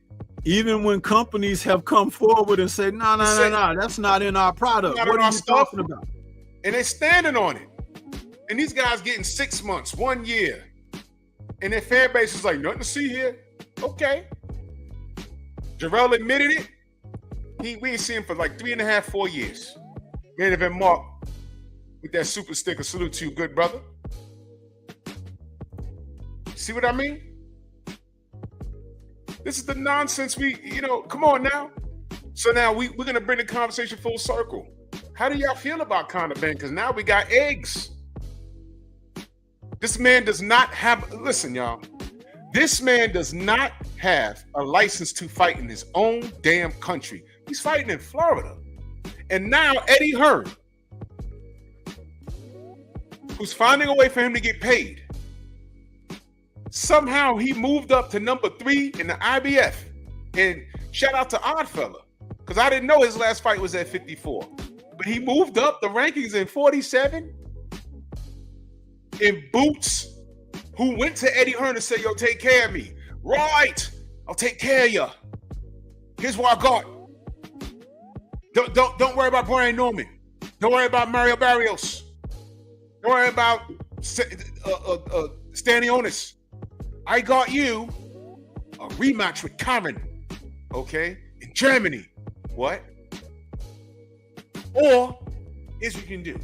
Even when companies have come forward and said, no, that's not in our product. What are you talking about? And they're standing on it. And these guys getting 6 months, 1 year. And their fan base is like, nothing to see here. Okay. Jarrell admitted it. We ain't seen him for like 3.5, 4 years. Main event Mark with that super sticker. Salute to you, good brother. See what I mean? This is the nonsense come on now. So now we're going to bring the conversation full circle. How do y'all feel about Conor Benn? Because now we got eggs. This man does not have, listen, y'all. This man does not have a license to fight in his own damn country. He's fighting in Florida. And now Eddie Hearn, who's finding a way for him to get paid, somehow he moved up to number 3 in the IBF. And shout out to Oddfella, because I didn't know his last fight was at 54. But he moved up the rankings in 47. In Boots, who went to Eddie Hearn and said, yo, take care of me. Right, I'll take care of you. Here's what I got. Don't worry about Brian Norman. Don't worry about Mario Barrios. Don't worry about Stanionis. I got you a rematch with Karen, okay, in Germany. What? Or here's what you can do.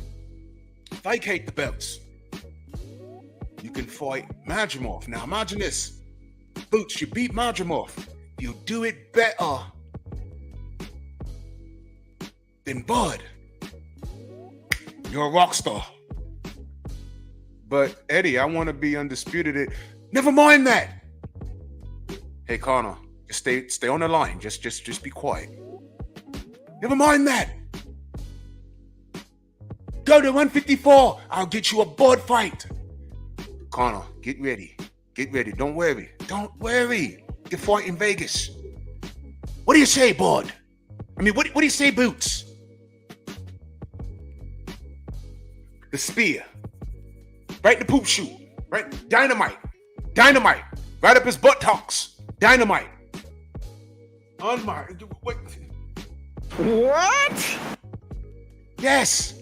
Vacate the belts. You can fight Madrimov. Now imagine this. Boots, you beat Madrimov. You do it better than Bud. You're a rock star. But Eddie, I want to be undisputed. Never mind that. Hey Conor, just stay on the line. Just be quiet. Never mind that. Go to 154. I'll get you a Bud fight. Conor, get ready. Get ready. Don't worry. Don't worry. You fight in Vegas. What do you say, Bud? I mean, what do you say, Boots? The spear. Right in the poop chute. Right? Dynamite. Dynamite. Right up his buttocks. Dynamite. On my... What? Yes.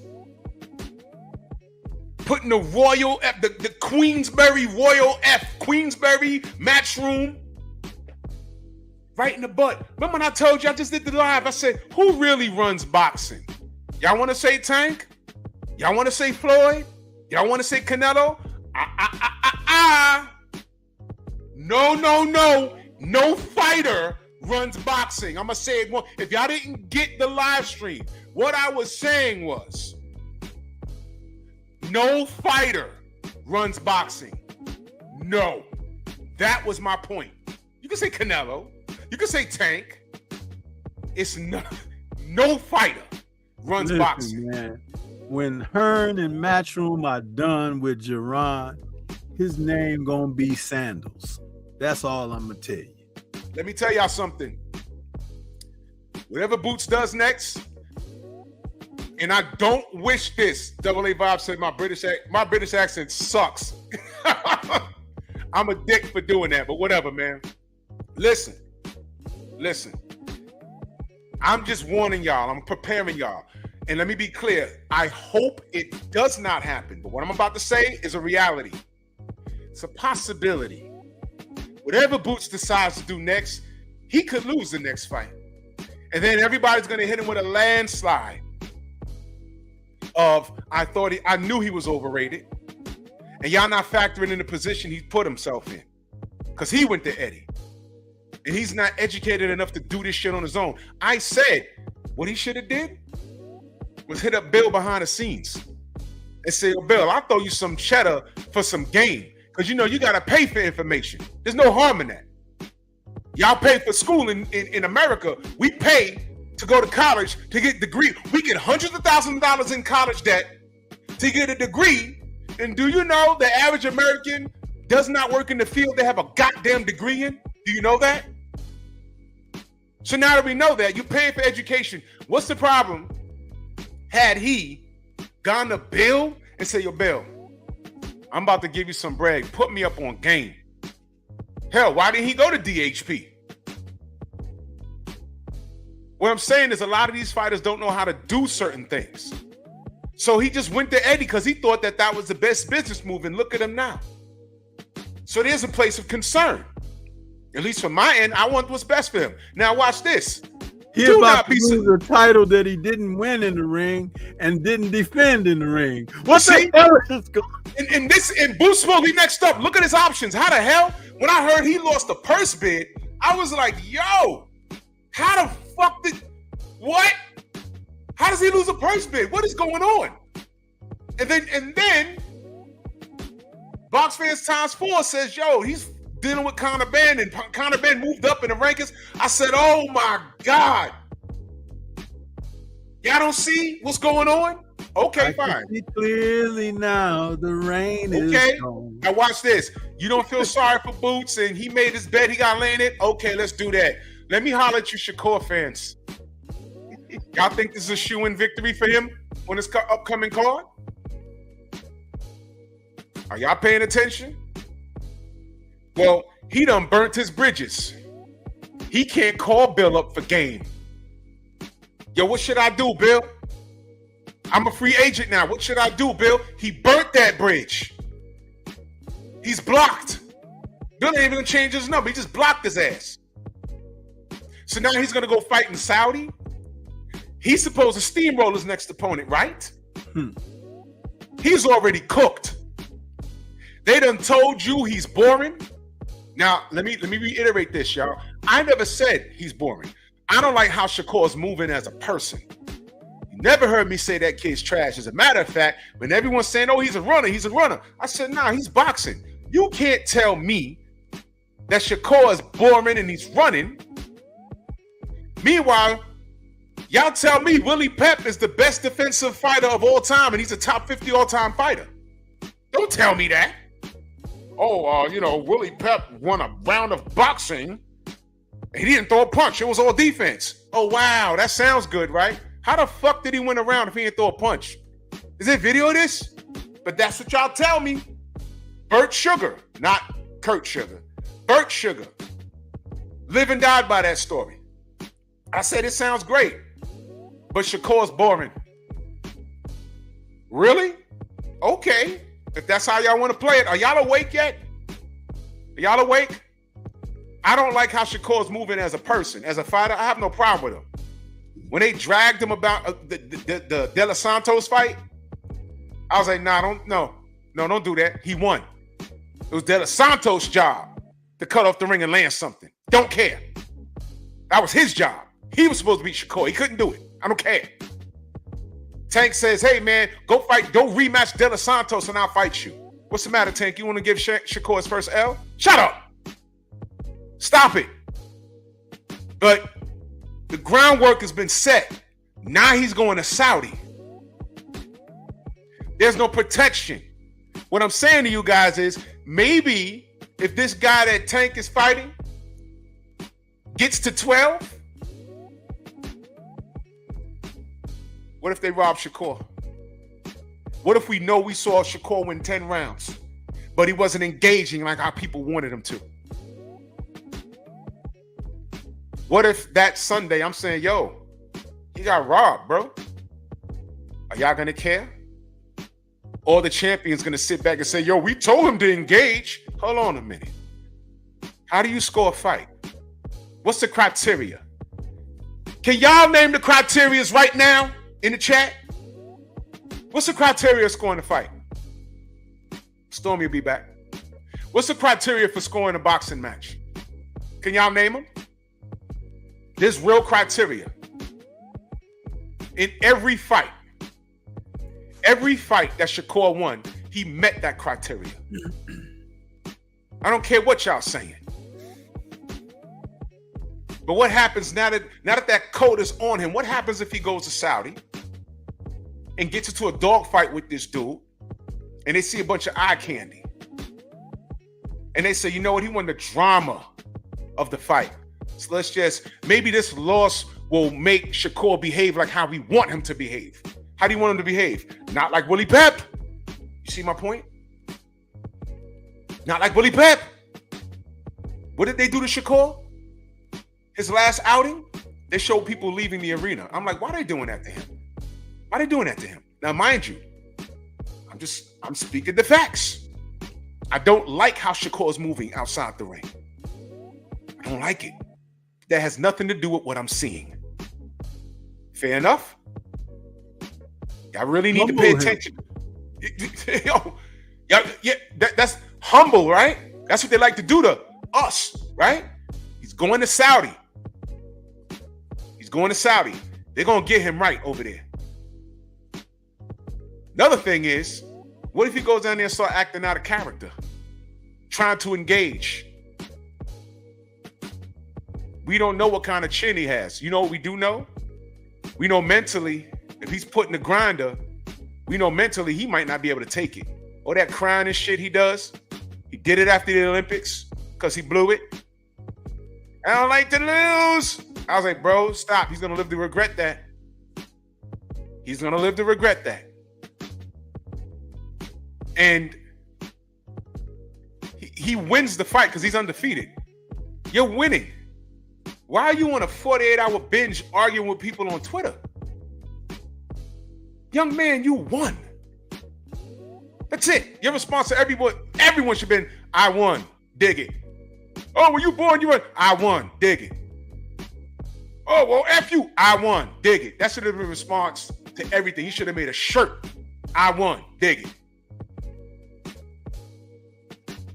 putting the Royal F, the Queensberry Royal F, Queensberry Matchroom right in the butt. Remember when I told you I just did the live? I said, who really runs boxing? Y'all want to say Tank? Y'all want to say Floyd? Y'all want to say Canelo? No fighter runs boxing. I'm going to say it more. If y'all didn't get the live stream, what I was saying was, no fighter runs boxing. No. That was my point. You can say Canelo. You can say Tank. It's no fighter runs boxing. Man, when Hearn and Matchroom are done with Jerron, his name gonna be Sandals. That's all I'm gonna tell you. Let me tell y'all something. Whatever Boots does next, and I don't wish this. Double A Vibe said my British accent sucks. I'm a dick for doing that, but whatever, man. Listen. I'm just warning y'all. I'm preparing y'all. And let me be clear. I hope it does not happen. But what I'm about to say is a reality. It's a possibility. Whatever Boots decides to do next, he could lose the next fight. And then everybody's going to hit him with a landslide of, I knew he was overrated. And y'all not factoring in the position he put himself in. Because he went to Eddie. And he's not educated enough to do this shit on his own. I said, what he should have did was hit up Bill behind the scenes and say, oh, Bill, I'll throw you some cheddar for some game. Because, you know, you got to pay for information. There's no harm in that. Y'all pay for school in America. We pay to go to college to get a degree. We get hundreds of thousands of dollars in college debt to get a degree. And do you know the average American does not work in the field they have a goddamn degree in? Do you know that? So now that we know that, you're paying for education. What's the problem? Had he gone to Bill and said, yo, Bill, I'm about to give you some bread. Put me up on game. Hell, why didn't he go to DHP? What I'm saying is a lot of these fighters don't know how to do certain things. So he just went to Eddie because he thought that was the best business move, and look at him now. So there's a place of concern. At least from my end, I want what's best for him. Now watch this. He's about to lose a title that he didn't win in the ring and didn't defend in the ring. What the hell is going on? And Boots Smokey next up. Look at his options. How the hell? When I heard he lost the purse bid, I was like, yo, how the fuck what? How does he lose a purse bid? What is going on? And then Box Fans Times 4 says, yo, he's dealing with Conor Benn, and Conor Benn moved up in the rankings. I said, oh my God. Y'all don't see what's going on? Okay, fine. I can see clearly now the rain is gone. Now watch this. You don't feel sorry for Boots and he made his bet, he got laying it? Okay, let's do that. Let me holler at you Shakur fans. Y'all think this is a shoe-in victory for him on his upcoming card? Are y'all paying attention? Well, he done burnt his bridges. He can't call Bill up for game. Yo, what should I do, Bill? I'm a free agent now. What should I do, Bill? He burnt that bridge. He's blocked. Bill ain't even gonna change his number. He just blocked his ass. So now he's gonna go fight in Saudi. He's supposed to steamroll his next opponent, right? He's already cooked. They done told you he's boring. Now, let me reiterate this, y'all. I never said he's boring. I don't like how Shakur's moving as a person. You never heard me say that kid's trash. As a matter of fact, when everyone's saying, oh, he's a runner, I said, nah, he's boxing. You can't tell me that Shakur is boring and he's running. Meanwhile, y'all tell me Willie Pep is the best defensive fighter of all time and he's a top 50 all-time fighter. Don't tell me that. Oh, Willie Pep won a round of boxing. He didn't throw a punch. It was all defense. Oh, wow. That sounds good, right? How the fuck did he win a round if he didn't throw a punch? Is there video of this? But that's what y'all tell me. Bert Sugar, not Kurt Sugar. Bert Sugar. Live and died by that story. I said it sounds great, but Shakur's boring. Really? Okay, if that's how y'all want to play it, are y'all awake yet? Are y'all awake? I don't like how Shakur's moving as a person, as a fighter. I have no problem with him. When they dragged him about the De Los Santos fight, I was like, nah, don't do that. He won. It was De Los Santos' job to cut off the ring and land something. Don't care. That was his job. He was supposed to beat Shakur. He couldn't do it. I don't care. Tank says, hey, man, go fight. Don't rematch De Los Santos and I'll fight you. What's the matter, Tank? You want to give Shakur his first L? Shut up. Stop it. But the groundwork has been set. Now he's going to Saudi. There's no protection. What I'm saying to you guys is maybe if this guy that Tank is fighting gets to 12, what if they rob Shakur? What if we know we saw Shakur win 10 rounds, but he wasn't engaging like how people wanted him to? What if that Sunday I'm saying, yo, he got robbed, bro? Are y'all going to care? Or the champion's going to sit back and say, yo, we told him to engage. Hold on a minute. How do you score a fight? What's the criteria? Can y'all name the criterias right now in the chat? What's the criteria of scoring a fight? Stormy will be back. What's the criteria for scoring a boxing match? Can y'all name them? There's real criteria. In every fight that Shakur won, he met that criteria. I don't care what y'all saying. But what happens now that code is on him? What happens if he goes to Saudi and gets into a dogfight with this dude and they see a bunch of eye candy? And they say, you know what? He won the drama of the fight. So maybe this loss will make Shakur behave like how we want him to behave. How do you want him to behave? Not like Willie Pep. You see my point? Not like Willie Pep. What did they do to Shakur? His last outing, they showed people leaving the arena. I'm like, why are they doing that to him? Why are they doing that to him? Now, mind you, I'm speaking the facts. I don't like how Shakur is moving outside the ring. I don't like it. That has nothing to do with what I'm seeing. Fair enough? Y'all really need to pay attention. That's humble, right? That's what they like to do to us, right? He's going to Saudi. They're going to get him right over there. Another thing is, what if he goes down there and start acting out of character? Trying to engage. We don't know what kind of chin he has. You know what we do know? We know mentally, if he's putting the grinder, we know mentally he might not be able to take it. All that crying and shit he does, he did it after the Olympics because he blew it. I don't like to lose. I was like, bro, stop. He's going to live to regret that. And he wins the fight because he's undefeated. You're winning. Why are you on a 48-hour binge arguing with people on Twitter? Young man, you won. That's it. Your response to everyone should have been, I won. Dig it. Oh, were you born? You won. I won. Dig it. Oh, well, F you. I won. Dig it. That should have been a response to everything. He should have made a shirt. I won. Dig it.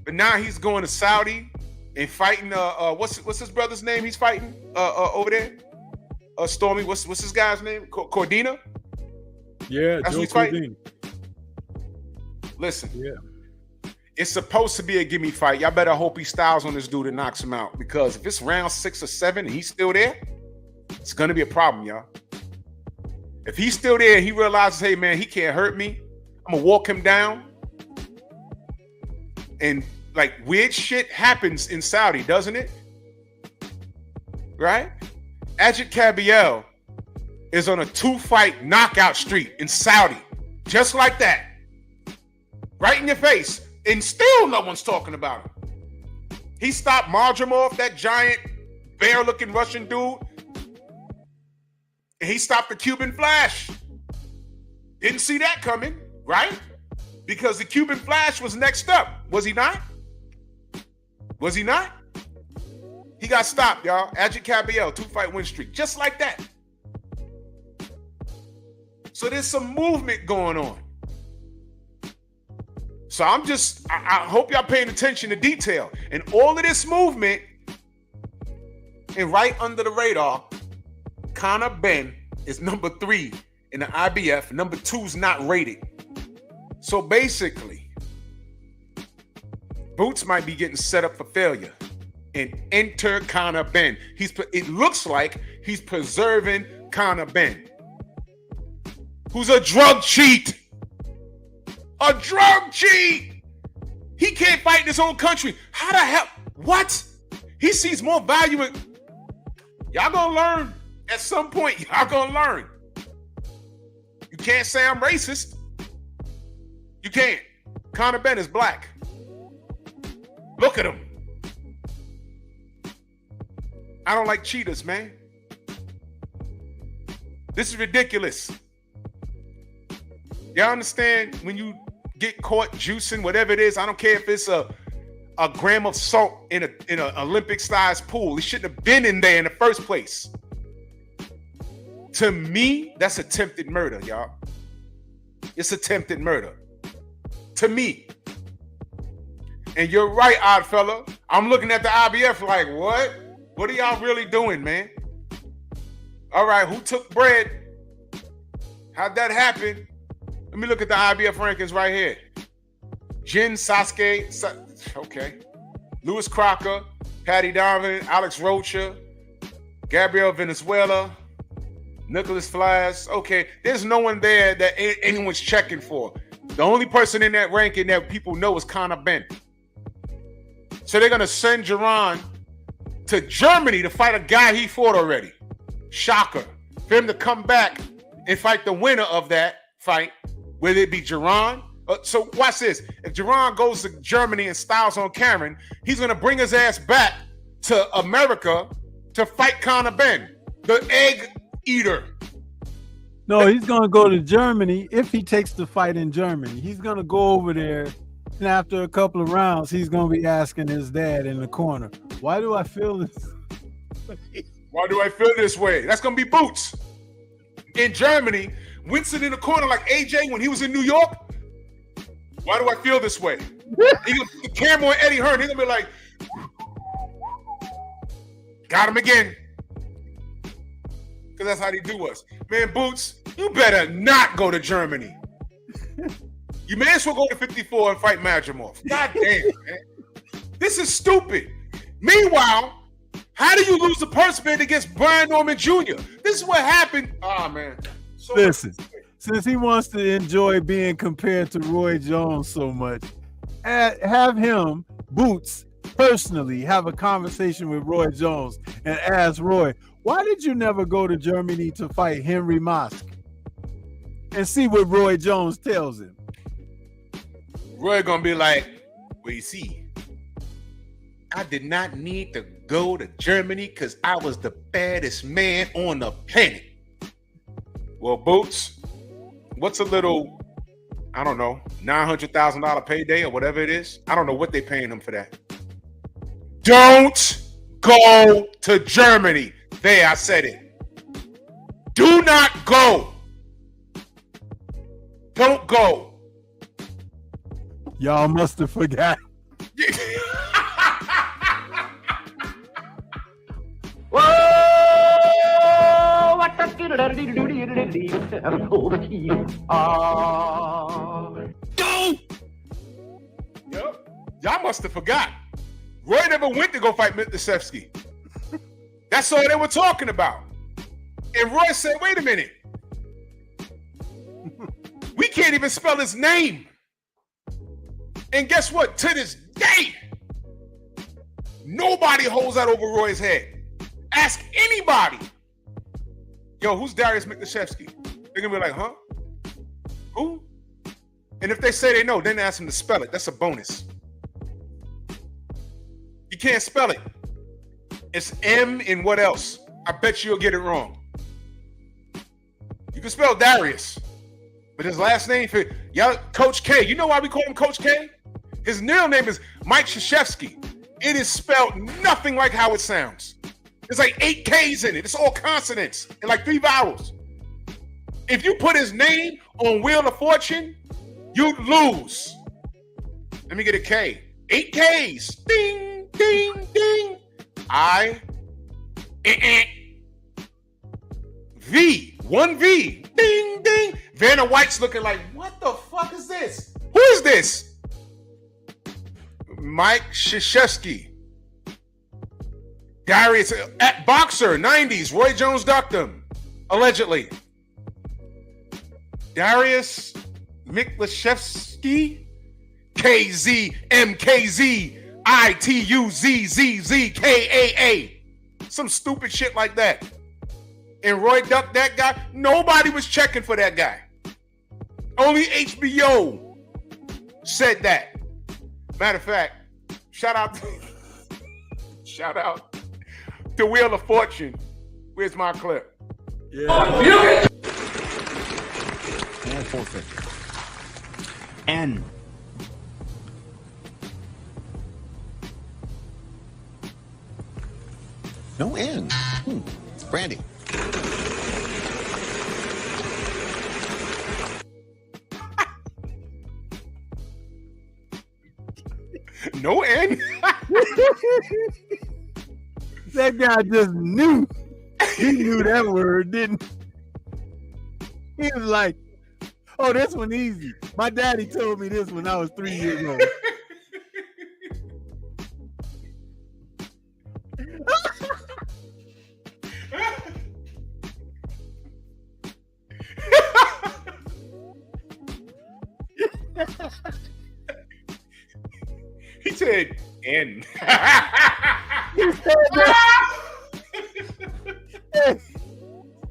But now he's going to Saudi and fighting. What's his brother's name? He's fighting over there. Stormy. What's his guy's name? Cordina. Yeah, that's Joe who's fighting. Cordina. Listen. Yeah. It's supposed to be a gimme fight. Y'all better hope he styles on this dude and knocks him out. Because if it's round 6 or 7 and he's still there, it's going to be a problem, y'all. If he's still there and he realizes, hey, man, he can't hurt me, I'm going to walk him down. And, like, weird shit happens in Saudi, doesn't it? Right? Ajit Kabiel is on a 2-fight knockout streak in Saudi. Just like that. Right in your face. And still no one's talking about him. He stopped Marjamov, that giant bear-looking Russian dude. And he stopped the Cuban Flash. Didn't see that coming, right? because the Cuban Flash was next up. Was he not? Was he not? He got stopped, y'all. Adjit Cabiel, 2-fight win streak. Just like that. So there's some movement going on. So I hope y'all paying attention to detail. And all of this movement, and right under the radar, Conor Benn is number 3 in the IBF. Number 2 is not rated. So basically, Boots might be getting set up for failure. And enter Conor Benn. It looks like he's preserving Conor Benn, who's a drug cheat. A drug cheat. He can't fight in his own country. How the hell? What? He sees more value in. Y'all gonna learn at some point. Y'all gonna learn. You can't say I'm racist. You can't. Conor Benn is black. Look at him. I don't like cheaters, man. This is ridiculous. Y'all understand when you get caught juicing, whatever it is, I don't care if it's a gram of salt in an Olympic-sized pool. It shouldn't have been in there in the first place. To me, that's attempted murder, y'all. It's attempted murder. To me. And you're right, odd fella. I'm looking at the IBF like, what? What are y'all really doing, man? All right, who took bread? How'd that happen? Let me look at the IBF rankings right here. Jin Sasuke, okay. Louis Crocker, Patty Donovan, Alex Rocha, Gabriel Venezuela, Nicholas Flash. Okay, there's no one there that anyone's checking for. The only person in that ranking that people know is Conor Benn. So they're going to send Jerron to Germany to fight a guy he fought already. Shocker. For him to come back and fight the winner of that fight, whether it be Jerron. So watch this. If Jerron goes to Germany and styles on Cameron, he's going to bring his ass back to America to fight Conor Benn, the egg eater. No, he's going to go to Germany if he takes the fight in Germany. He's going to go over there, and after a couple of rounds, he's going to be asking his dad in the corner, why do I feel this? Why do I feel this way? That's going to be Boots. In Germany, Winston in the corner like AJ when he was in New York. Why do I feel this way? The camera on Eddie Hearn, he's going to be like, got him again. Because that's how they do us. Man, Boots, you better not go to Germany. You may as well go to 54 and fight Madrimov. God damn, man. This is stupid. Meanwhile, how do you lose the purse bid against Brian Norman Jr.? This is what happened. Oh, man. So listen, since he wants to enjoy being compared to Roy Jones so much, have him, Boots, personally have a conversation with Roy Jones and ask Roy, why did you never go to Germany to fight Henry Mosk? And see what Roy Jones tells him. Roy gonna be like, well, you see, I did not need to go to Germany because I was the baddest man on the planet. Well, Boots, what's a little, I don't know, $900,000 payday or whatever it is? I don't know what they're paying him for that. Don't go to Germany. There, I said it. Do not go. Don't go. Y'all must have forgot. Go! Yep. Y'all must have forgot. Roy never went to go fight Michalczewski. That's all they were talking about. And Roy said, wait a minute. We can't even spell his name. And guess what? To this day, nobody holds that over Roy's head. Ask anybody. Yo, who's Darius Michalczewski? They're going to be like, huh? Who? And if they say they know, then ask them to spell it. That's a bonus. You can't spell it. It's M and what else? I bet you'll get it wrong. You can spell Darius, But his last name for y'all, Coach K. You know why we call him Coach K? His real name is Mike Krzyzewski. It is spelled nothing like how it sounds. There's like 8 K's in it. It's all consonants and like 3 vowels. If you put his name on Wheel of Fortune, you'd lose. Let me get a K. 8 K's. Ding, ding, ding. V. 1 V. Ding, ding. Vanna White's looking like, what the fuck is this? Who is this? Mike Krzyzewski. Darius, at boxer, 90s. Roy Jones ducked him, allegedly. Darius Miklashevsky, KZMKZITUZZZKAA. Some stupid shit like that. And Roy ducked that guy. Nobody was checking for that guy. Only HBO said that. Matter of fact, shout out to Wheel of Fortune. Where's my clip? Yeah. And forfeit. N. No N. Brandy. No N. That guy just knew. He knew that word, didn't he? He was like, oh, this one easy. My daddy told me this when I was 3 years old. He said N. He said that. Hey,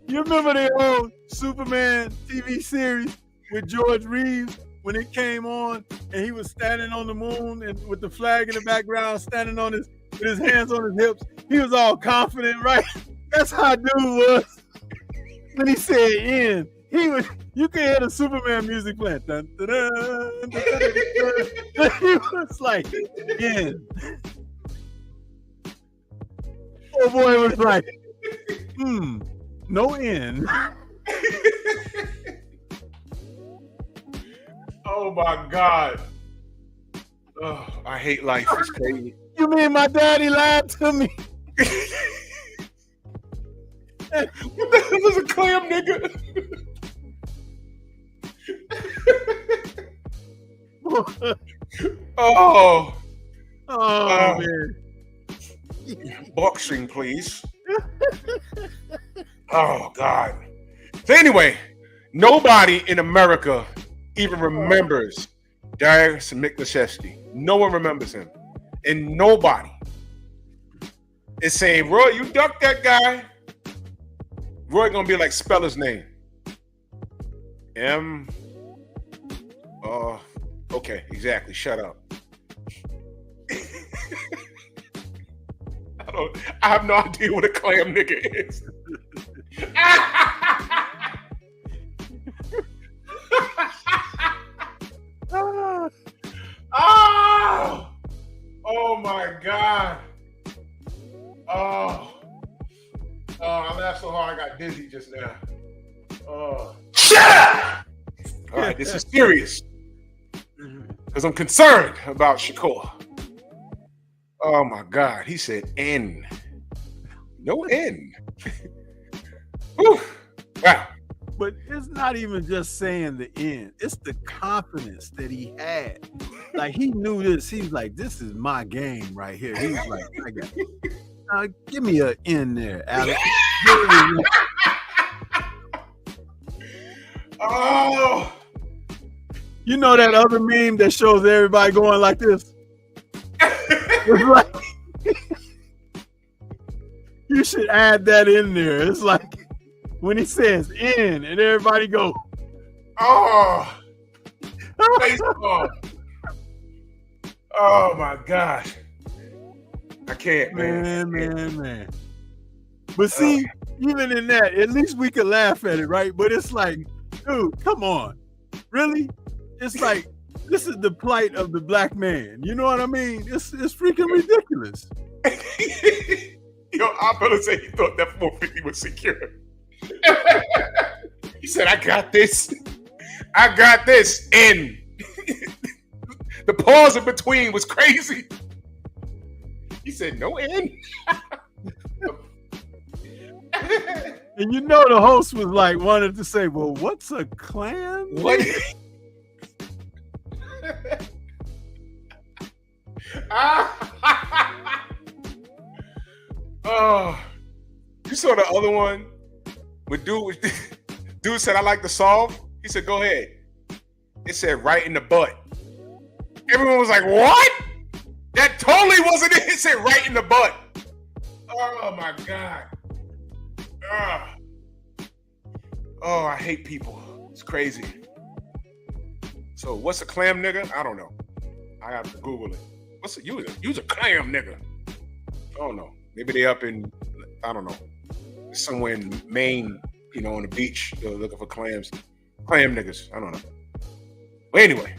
you remember the old Superman TV series with George Reeves when it came on and he was standing on the moon and with the flag in the background, standing on with his hands on his hips? He was all confident, right? That's how dude was. When he said N, you could hear the Superman music playing. Dun, dun, dun, dun, dun, dun, dun. He was like, N. Oh boy was like, no N. Oh my God. Oh, I hate life. It's crazy. You mean my daddy lied to me? What the hell is a clam nigga? Oh, man. boxing, please. Oh God. So anyway, nobody in America even remembers Darius Miklashevsky. No one remembers him, and nobody is saying, "Roy, you ducked that guy." Roy gonna be like, spell his name. M. Okay, exactly. Shut up. I have no idea what a clam nigga is. Oh my God. I laughed so hard I got dizzy just now. Shut up! All right, this is serious. Because I'm concerned about Shakur. Oh my God, he said N. No N. Whew. Wow. But it's not even just saying the N. It's the confidence that he had. Like, he knew this. He was like, this is my game right here. He was like, give me an N there, Alex. Oh. You know that other meme that shows everybody going like this? It's like, you should add that in there. It's like when he says N and everybody go, oh. Baseball. Oh my gosh. I can't, man. But see, even in that, at least we could laugh at it, right? But it's like, dude, come on. Really? It's like, this is the plight of the black man. You know what I mean? It's freaking ridiculous. Yo, our brother said he thought that 450 was secure. He said, I got this. I got this. And the pause in between was crazy. He said, no end. And you know the host was like, wanted to say, well, what's a clam? What? Oh, you saw the other one with dude said, I like to solve. He said, go ahead. It said right in the butt. Everyone was like, what? That totally wasn't it. It said right in the butt. Oh my God. Oh, I hate people. It's crazy. So what's a clam nigga? I don't know. I have to Google it. What's a use a clam nigga? I don't know. Maybe they up in, I don't know, somewhere in Maine, you know, on the beach, looking for clams. Clam niggas. I don't know. But anyway,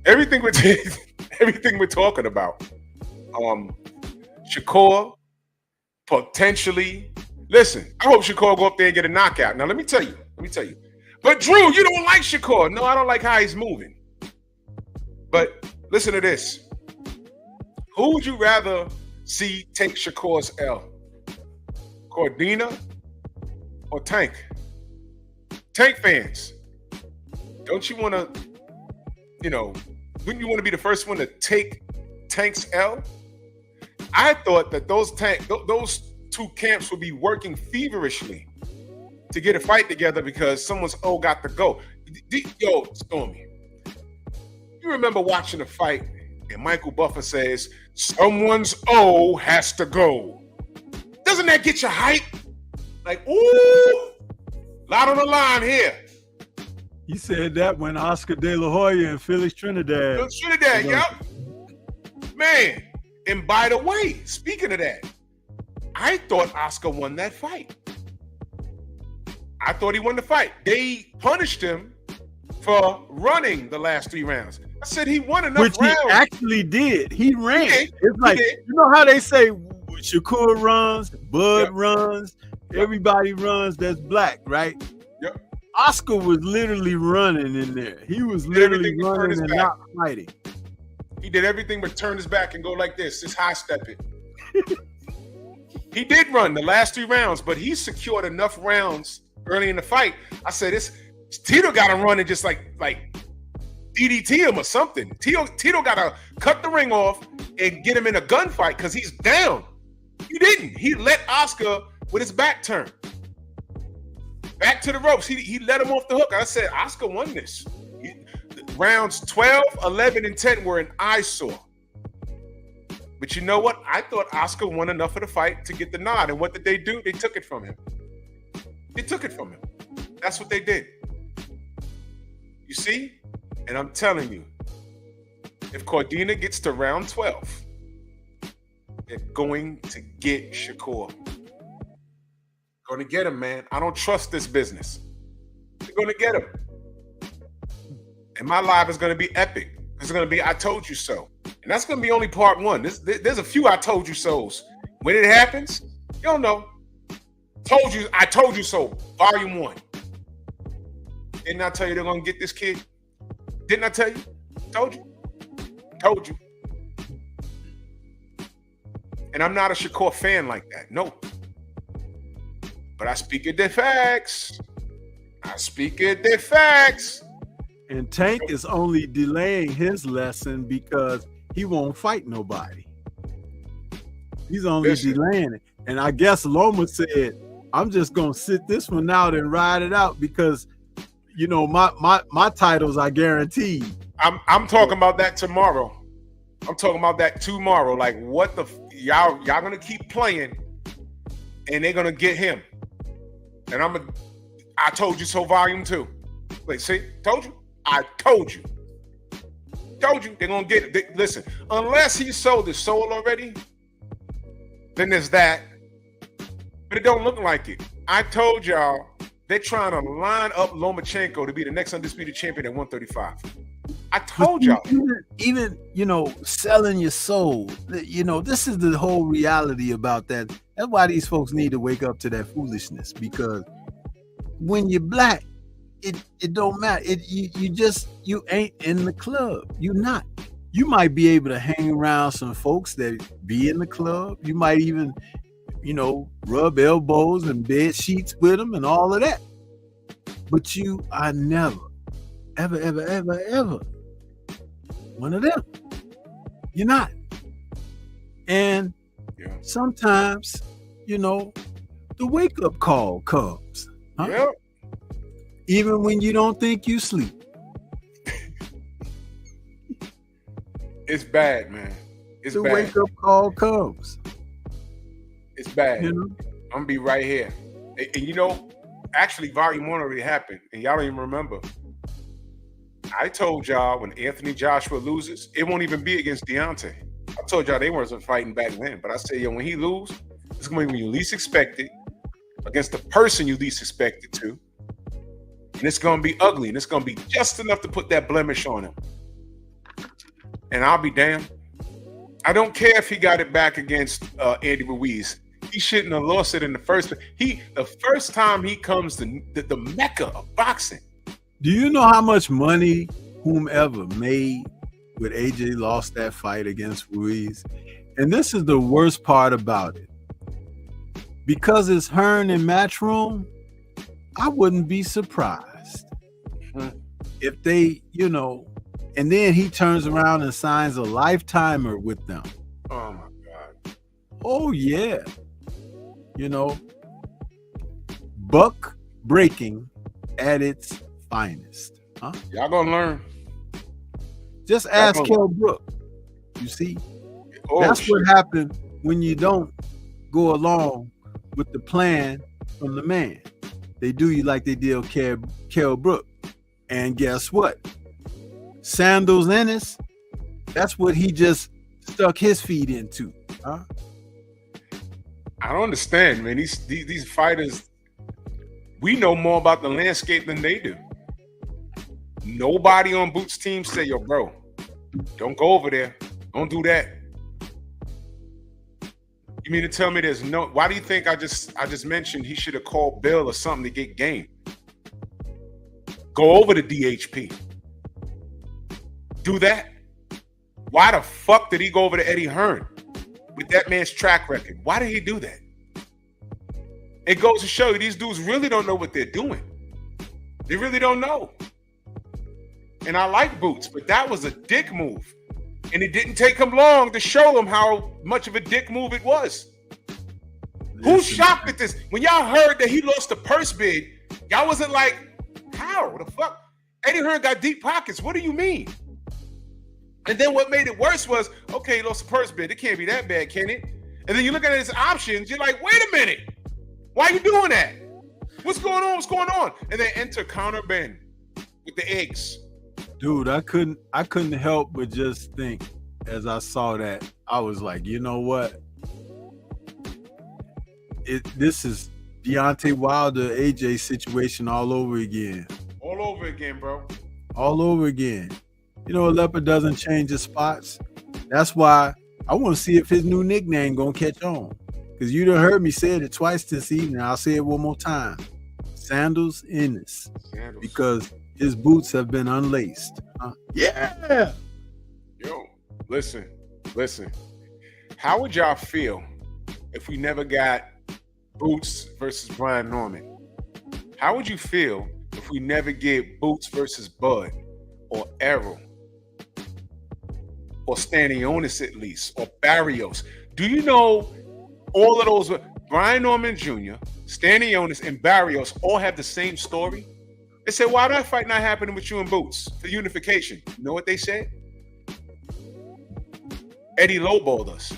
everything we're talking about. Shakur potentially. Listen, I hope Shakur go up there and get a knockout. Now let me tell you. But Drew, you don't like Shakur. No, I don't like how he's moving. But listen to this. Who would you rather see take Shakur's L? Cordina or Tank? Tank fans, don't you want to, wouldn't you want to be the first one to take Tank's L? I thought that those two camps would be working feverishly to get a fight together because someone's O got to go. Yo, Stormy, you remember watching the fight and Michael Buffer says, someone's O has to go. Doesn't that get you hype? Like, ooh, lot on the line here. He said that when Oscar De La Hoya and Felix Trinidad. Yep. Man, and by the way, speaking of that, I thought Oscar won that fight. I thought he won the fight. They punished him for running the last 3 rounds. I said he won enough rounds. Which he actually did. He ran. It's like, did. You know how they say Shakur runs, Bud runs, everybody runs that's black, right? Yep. Oscar was literally running in there. He was literally running and not fighting. He did everything but turn his back and go like this, just high stepping. He did run the last 3 rounds, but he secured enough rounds early in the fight. I said, Tito got to run and just like DDT him or something. Tito got to cut the ring off and get him in a gunfight because he's down. He didn't. He let Oscar with his back turned. Back to the ropes. He let him off the hook. I said, Oscar won this. Rounds 12, 11, and 10 were an eyesore. But you know what? I thought Oscar won enough of the fight to get the nod. And what did they do? They took it from him. That's what they did. You see? And I'm telling you, if Cordina gets to round 12, they're going to get Shakur. Going to get him, man. I don't trust this business. They're going to get him. And my live is going to be epic. It's going to be I told you so. And that's going to be only part 1. There's a few I told you so's. When it happens, you don't know. I told you so. Volume 1. Didn't I tell you they're going to get this kid? Didn't I tell you? Told you. And I'm not a Shakur fan like that. No. But I speak of the facts. And Tank is only delaying his lesson because he won't fight nobody. He's only delaying it. And I guess Loma said, I'm just going to sit this one out and ride it out because, my titles I guaranteed. I'm talking about that tomorrow. Like, what the y'all gonna keep playing, and they're gonna get him. And I told you so. Volume 2. Wait, see, told you. I told you. They're gonna get it. Listen, unless he sold his soul already, then there's that. But it don't look like it. I told y'all they're trying to line up Lomachenko to be the next undisputed champion at 135. I told y'all. Even selling your soul. This is the whole reality about that. That's why these folks need to wake up to that foolishness, because when you're black, it don't matter. You ain't in the club. You're not. You might be able to hang around some folks that be in the club. You might even, rub elbows and bed sheets with them and all of that. But you are never, ever, ever, ever, ever one of them. You're not. And sometimes, the wake-up call comes. Huh? Yep. Even when you don't think you sleep. It's bad, man. It's the bad. Wake-up call comes. It's bad. I'm gonna be right here. And actually, Volume 1 already happened, and y'all don't even remember. I told y'all when Anthony Joshua loses, it won't even be against Deontay. I told y'all they weren't fighting back then, but I said, when he loses, it's gonna be when you least expect it, against the person you least expect it to, and it's gonna be ugly, and it's gonna be just enough to put that blemish on him. And I'll be damned. I don't care if he got it back against Andy Ruiz. He shouldn't have lost it in the first place. The first time he comes to the mecca of boxing. Do you know how much money whomever made when AJ lost that fight against Ruiz? And this is the worst part about it. Because it's Hearn and Matchroom, I wouldn't be surprised if they, and then he turns around and signs a lifetimer with them. Oh my God. Oh yeah. Buck breaking at its finest. Huh? Y'all gonna learn. Just ask Kell Brook. You see? That's what happened when you don't go along with the plan from the man. They do you like they did Kell Brook. And guess what? Sandals Ennis, that's what he just stuck his feet into. Huh? I don't understand, man. These fighters, we know more about the landscape than they do. Nobody on Boots' team say, yo, bro, don't go over there. Don't do that. You mean to tell me there's no? Why do you think I just mentioned he should have called Bill or something to get game? Go over to DHP. Do that. Why the fuck did he go over to Eddie Hearn with that man's track record? Why did he do that? It goes to show you these dudes really don't know what they're doing. They really don't know. And I like Boots, but that was a dick move. And it didn't take him long to show him how much of a dick move it was. Who's shocked at this? When y'all heard that he lost the purse bid, y'all wasn't like, how the fuck? Eddie Hearn got deep pockets. What do you mean? And then what made it worse was, okay, he lost the purse bid. It can't be that bad, can it? And then you look at his options, you're like, wait a minute. Why are you doing that? What's going on? What's going on? And then enter Conor Benn with the eggs. Dude, I couldn't help but just think as I saw that, I was like, you know what? This is Deontay Wilder, AJ situation all over again. All over again, bro. All over again. A leopard doesn't change his spots. That's why I want to see if his new nickname gonna catch on. Because you done heard me say it twice this evening. I'll say it one more time. Sandals Ennis. Because his boots have been unlaced. Yeah. Yo, listen. How would y'all feel if we never got Boots versus Brian Norman? How would you feel if we never get Boots versus Bud or Errol or Stanionis at least or Barrios? Do you know all of those? Brian Norman Jr., Stanionis, and Barrios all have the same story. They said, why that fight not happening with you and Boots for unification? You know what they said? Eddie lowballed us.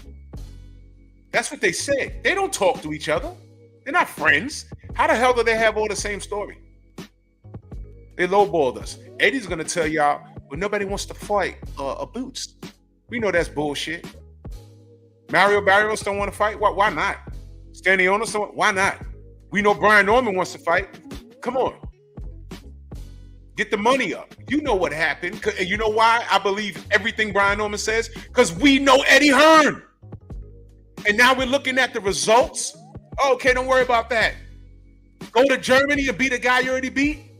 That's what they said. They don't talk to each other. They're not friends. How the hell do they have all the same story? They lowballed us. Eddie's going to tell y'all, well, nobody wants to fight a Boots. We know that's bullshit. Mario Barrios don't want to fight. Why not? Stanionis, why not? We know Brian Norman wants to fight. Come on. Get the money up. You know what happened. And you know why I believe everything Brian Norman says? Because we know Eddie Hearn. And now we're looking at the results. Oh, okay, don't worry about that. Go to Germany and beat a guy you already beat.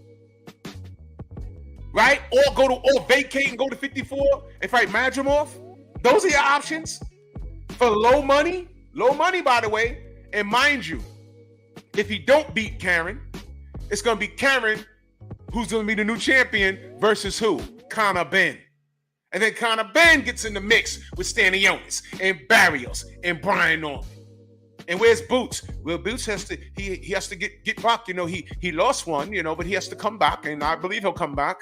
Right? Or vacate and go to 54 and fight Madrimov. Those are your options for low money. Low money, by the way. And mind you, if he don't beat Karen, it's going to be Karen who's going to be the new champion versus who? Conor Benn. And then Conor Benn gets in the mix with Stanionis and Barrios and Brian Norman. And where's Boots? Well, Boots has to he has to get back. You know, he lost one, you know, but he has to come back, and I believe he'll come back.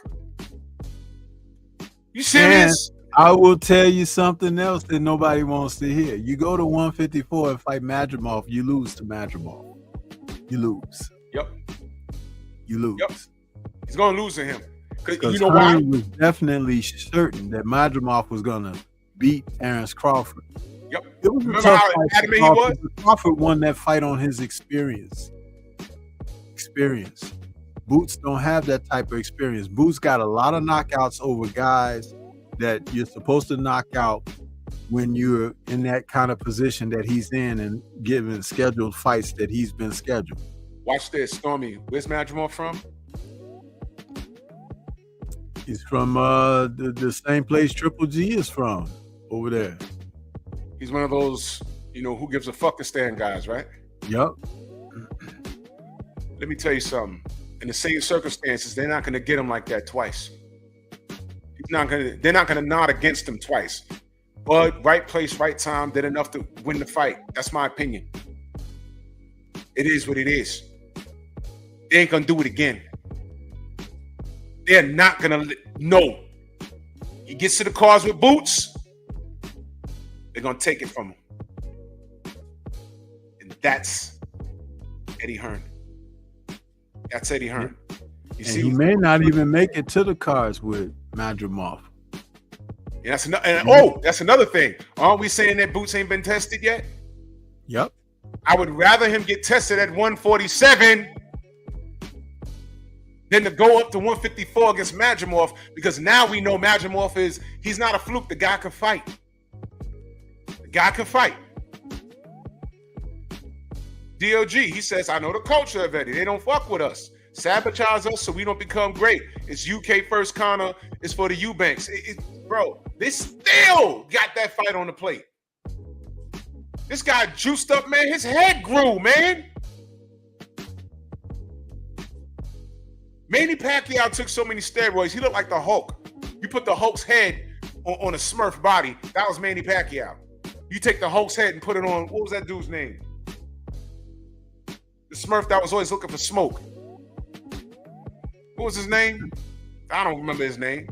You serious? And I will tell you something else that nobody wants to hear. You go to 154 and fight Madrimov, you lose to Madrimov. You lose. Yep. You lose. Yep. He's gonna lose to him. Because you know why? Hearn was definitely certain that Madrimov was gonna beat Terrence Crawford. Yep. It was Remember a tough how fight adamant for he Crawford. was? Crawford won that fight on his experience. Boots don't have that type of experience. Boots got a lot of knockouts over guys that you're supposed to knock out when you're in that kind of position that he's in and given scheduled fights that he's been scheduled. Watch this, Stormy. Where's Madrimov from? He's from the same place Triple G is from over there. He's one of those, you know, who gives a fuck to stand guys, right? Yep. Let me tell you something. In the same circumstances, they're not going to get him like that twice. They're not going to nod against him twice. But right place, right time, did enough to win the fight. That's my opinion. It is what it is. They ain't going to do it again. They're not going to no. He gets to the cars with Boots, they're going to take it from him. And that's Eddie Hearn. That's Eddie Hearn. You see, he may not even make it to the cars with Madrimov. Yeah, that's another thing. Aren't we saying that Boots ain't been tested yet? Yep. I would rather him get tested at 147 than to go up to 154 against Madrimov, because now we know Madrimov he's not a fluke. The guy can fight. The guy can fight. DOG, he says, I know the culture of Eddie. They don't fuck with us. Sabotage us so we don't become great. It's UK first, Conor. It's for the Eubanks. Bro, they still got that fight on the plate. This guy juiced up, man. His head grew, man. Manny Pacquiao took so many steroids. He looked like the Hulk. You put the Hulk's head on a Smurf body. That was Manny Pacquiao. You take the Hulk's head and put it on, what was that dude's name? The Smurf that was always looking for smoke. What was his name? I don't remember his name.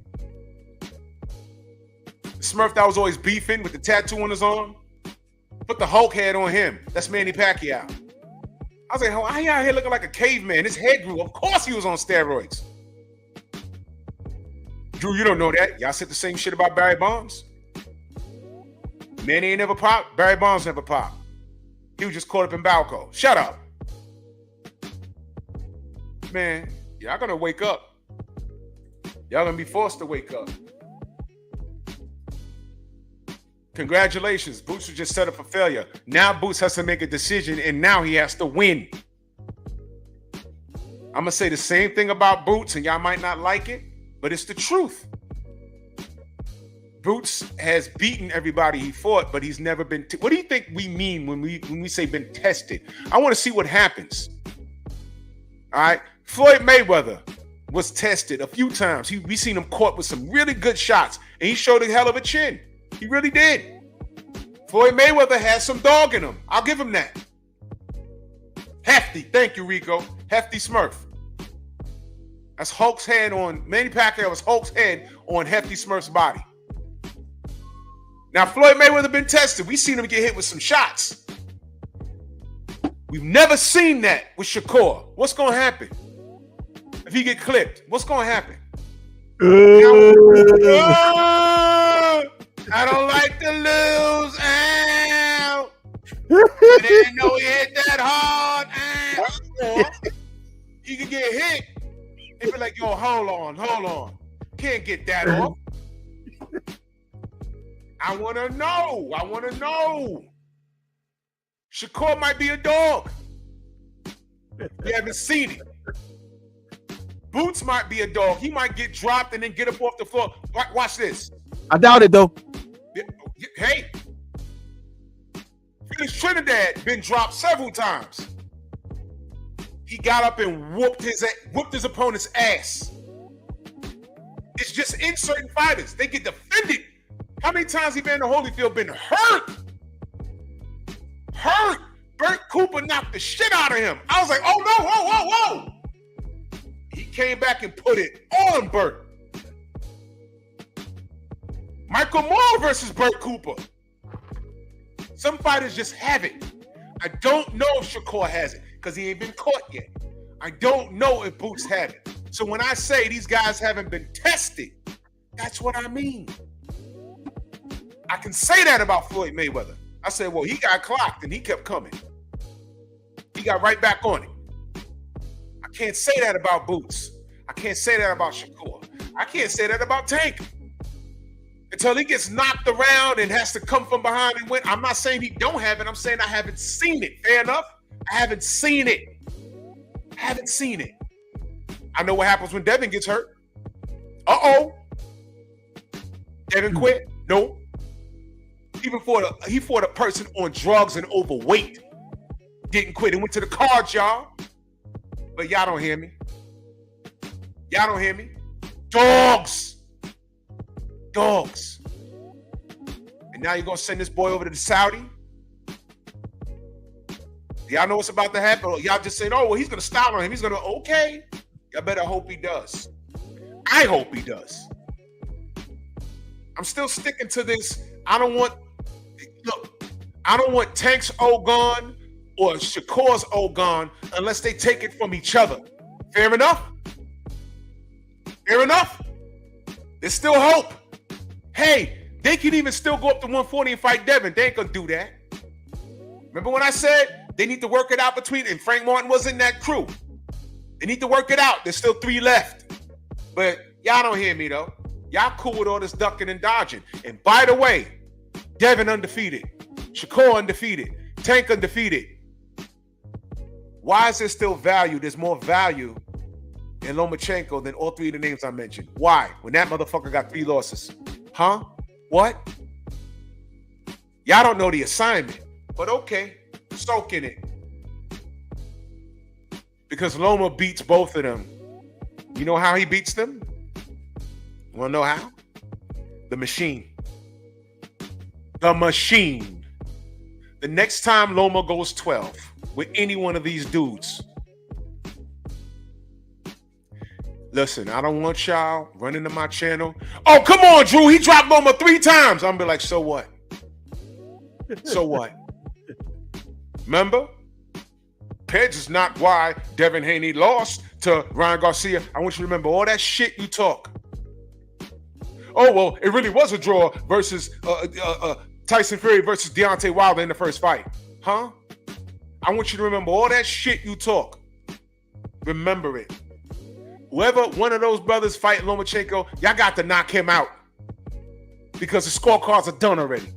The Smurf that was always beefing with the tattoo on his arm. Put the Hulk head on him. That's Manny Pacquiao. I was like, how he out here looking like a caveman? His head grew. Of course he was on steroids. Drew, you don't know that. Y'all said the same shit about Barry Bonds. Manny ain't never popped. Barry Bonds never popped. He was just caught up in Balco. Shut up. Man, y'all gonna wake up. Y'all gonna be forced to wake up. Congratulations. Boots was just set up for failure. Now Boots has to make a decision, and now he has to win. I'm gonna say the same thing about Boots, and y'all might not like it, but it's the truth. Boots has beaten everybody he fought, but he's never been. What do you think we mean when we say been tested? I want to see what happens. All right, Floyd Mayweather was tested a few times. We seen him caught with some really good shots, and he showed a hell of a chin. He really did. Floyd Mayweather has some dog in him. I'll give him that. Hefty. Thank you, Rico. Hefty Smurf. That's Hulk's head on, Manny Pacquiao was Hulk's head on Hefty Smurf's body. Now, Floyd Mayweather been tested. We've seen him get hit with some shots. We've never seen that with Shakur. What's going to happen? If he get clipped, what's going to happen? I don't like to lose. Ow. I didn't know he hit that hard. Ow. he could get hit. They be like, yo, hold on. Can't get that off. I want to know. Shakur might be a dog. You haven't seen it. Boots might be a dog. He might get dropped and then get up off the floor. Watch this. I doubt it though. Hey, Felix Trinidad been dropped several times. He got up and whooped his opponent's ass. It's just in certain fighters. They get defended. How many times he been in the Holyfield been hurt? Bert Cooper knocked the shit out of him. I was like, oh no, whoa. He came back and put it on Bert. Michael Moore versus Bert Cooper. Some fighters just have it. I don't know if Shakur has it because he ain't been caught yet. I don't know if Boots have it. So when I say these guys haven't been tested, that's what I mean. I can say that about Floyd Mayweather. I said, well, he got clocked and he kept coming. He got right back on it. I can't say that about Boots. I can't say that about Shakur. I can't say that about Tank. Until he gets knocked around and has to come from behind and win. I'm not saying he don't have it. I'm saying I haven't seen it. Fair enough? I haven't seen it. I know what happens when Devin gets hurt. Uh-oh. Devin quit? No. He fought a person on drugs and overweight. Didn't quit. He went to the cards, y'all. But y'all don't hear me. Dogs. And now you're going to send this boy over to the Saudi? Y'all know what's about to happen? Y'all just saying, oh, well, he's going to style on him. He's going to, okay. Y'all better hope he does. I hope he does. I'm still sticking to this. I don't want Tank's Ogon or Shakur's Ogon unless they take it from each other. Fair enough? There's still hope. Hey, they can even still go up to 140 and fight Devin. They ain't gonna do that. Remember when I said they need to work it out between, and Frank Martin was in that crew. They need to work it out. There's still 3 left. But y'all don't hear me though. Y'all cool with all this ducking and dodging. And by the way, Devin undefeated. Shakur undefeated. Tank undefeated. Why is there still value? There's more value in Lomachenko than all 3 of the names I mentioned. Why? When that motherfucker got 3 losses. Huh? What? Y'all don't know the assignment. But okay, soak in it. Because Loma beats both of them. You know how he beats them? Want to know how? The machine. The machine. The next time Loma goes 12 with any one of these dudes, listen, I don't want y'all running to my channel. Oh, come on, Drew. He dropped Loma 3 times. I'm gonna be like, so what? So what? Remember? Peds is not why Devin Haney lost to Ryan Garcia. I want you to remember all that shit you talk. Oh, well, it really was a draw versus Tyson Fury versus Deontay Wilder in the first fight. Huh? I want you to remember all that shit you talk. Remember it. Whoever one of those brothers fight Lomachenko, y'all got to knock him out. Because the scorecards are done already.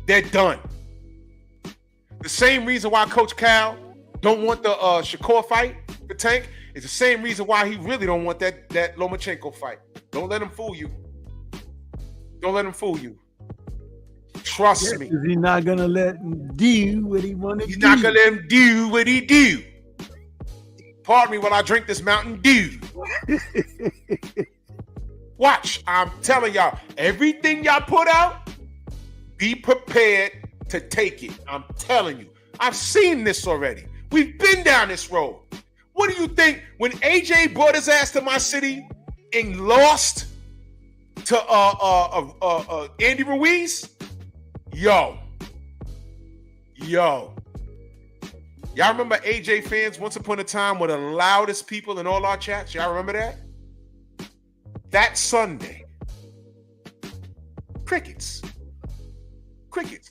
They're done. The same reason why Coach Cal don't want the Shakur fight, the Tank, is the same reason why he really don't want that Lomachenko fight. Don't let him fool you. Don't let him fool you. Trust me. He's not going to let him do what he want to do. He's not going to let him do what he do. Pardon me while I drink this Mountain Dew. Watch, I'm telling y'all, everything y'all put out, be prepared to take it. I'm telling you. I've seen this already. We've been down this road. What do you think when AJ brought his ass to my city and lost to Andy Ruiz? Yo. Y'all remember AJ fans once upon a time were the loudest people in all our chats? Y'all remember that? That Sunday. Crickets.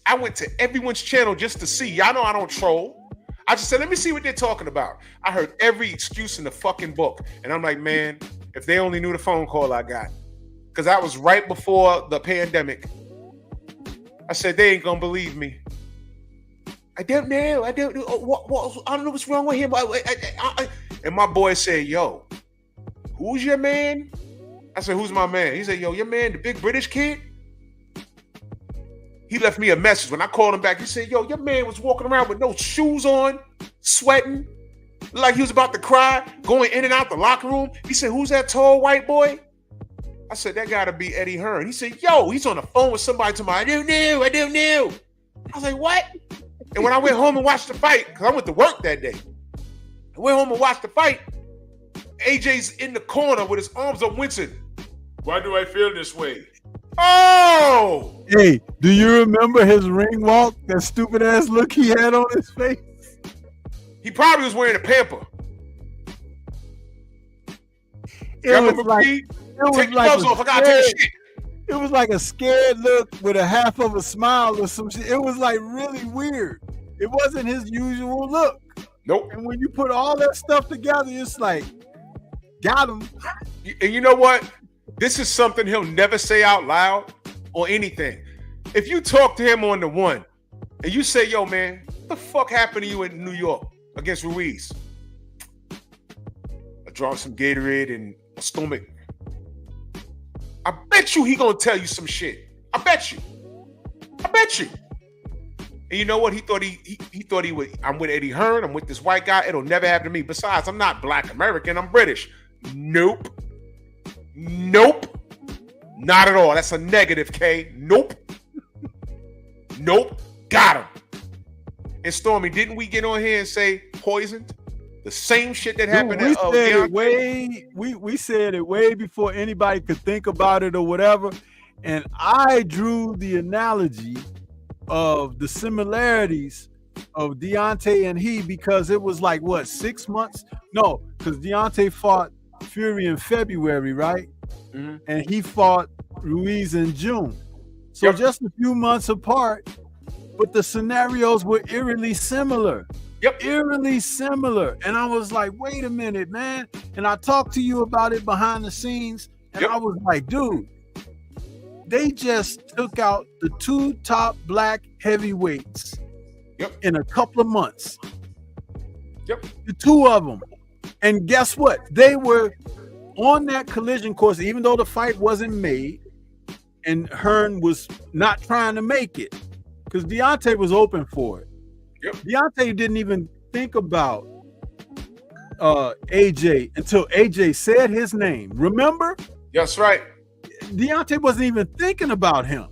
I went to everyone's channel just to see. Y'all know I don't troll. I just said, let me see what they're talking about. I heard every excuse in the fucking book. And I'm like, man, if they only knew the phone call I got. Because that was right before the pandemic. I said, they ain't going to believe me. I don't know. I don't know. I don't know what's wrong with him. And my boy said, yo, who's your man? I said, who's my man? He said, yo, your man, the big British kid? He left me a message. When I called him back, he said, yo, your man was walking around with no shoes on, sweating, like he was about to cry, going in and out the locker room. He said, who's that tall white boy? I said, that gotta be Eddie Hearn. He said, yo, he's on the phone with somebody tomorrow. I don't know. I was like, what? And when I went home and watched the fight, because I went to work that day, I went home and watched the fight. AJ's in the corner with his arms up wincing. Why do I feel this way? Oh! Hey, do you remember his ring walk? That stupid ass look he had on his face? He probably was wearing a pamper. It was like, Take your clothes off. I gotta take a shit. It was like a scared look with a half of a smile or some shit. It was like really weird. It wasn't his usual look. Nope. And when you put all that stuff together, it's like, got him. And you know what? This is something he'll never say out loud or anything. If you talk to him on the one and you say, yo, man, what the fuck happened to you in New York against Ruiz? I drank some Gatorade and a stomach. I bet you he gonna tell you some shit. I bet you. And you know what? He thought he would. I'm with Eddie Hearn. I'm with this white guy. It'll never happen to me. Besides, I'm not Black American. I'm British. Nope. Not at all. That's a negative, K. Nope. Got him. And Stormy, didn't we get on here and say poisoned? The same shit that happened. Dude, we said it way before anybody could think about it or whatever. And I drew the analogy of the similarities of Deontay and he, because it was like, what, 6 months? No, because Deontay fought Fury in February, right? Mm-hmm. And he fought Ruiz in June. So just a few months apart, but the scenarios were eerily similar. Eerily similar. And I was like, wait a minute, man. And I talked to you about it behind the scenes. And I was like, dude, they just took out the two top black heavyweights in a couple of months. The two of them. And guess what? They were on that collision course, even though the fight wasn't made and Hearn was not trying to make it because Deontay was open for it. Deontay didn't even think about AJ until AJ said his name. Remember? That's right. Deontay wasn't even thinking about him.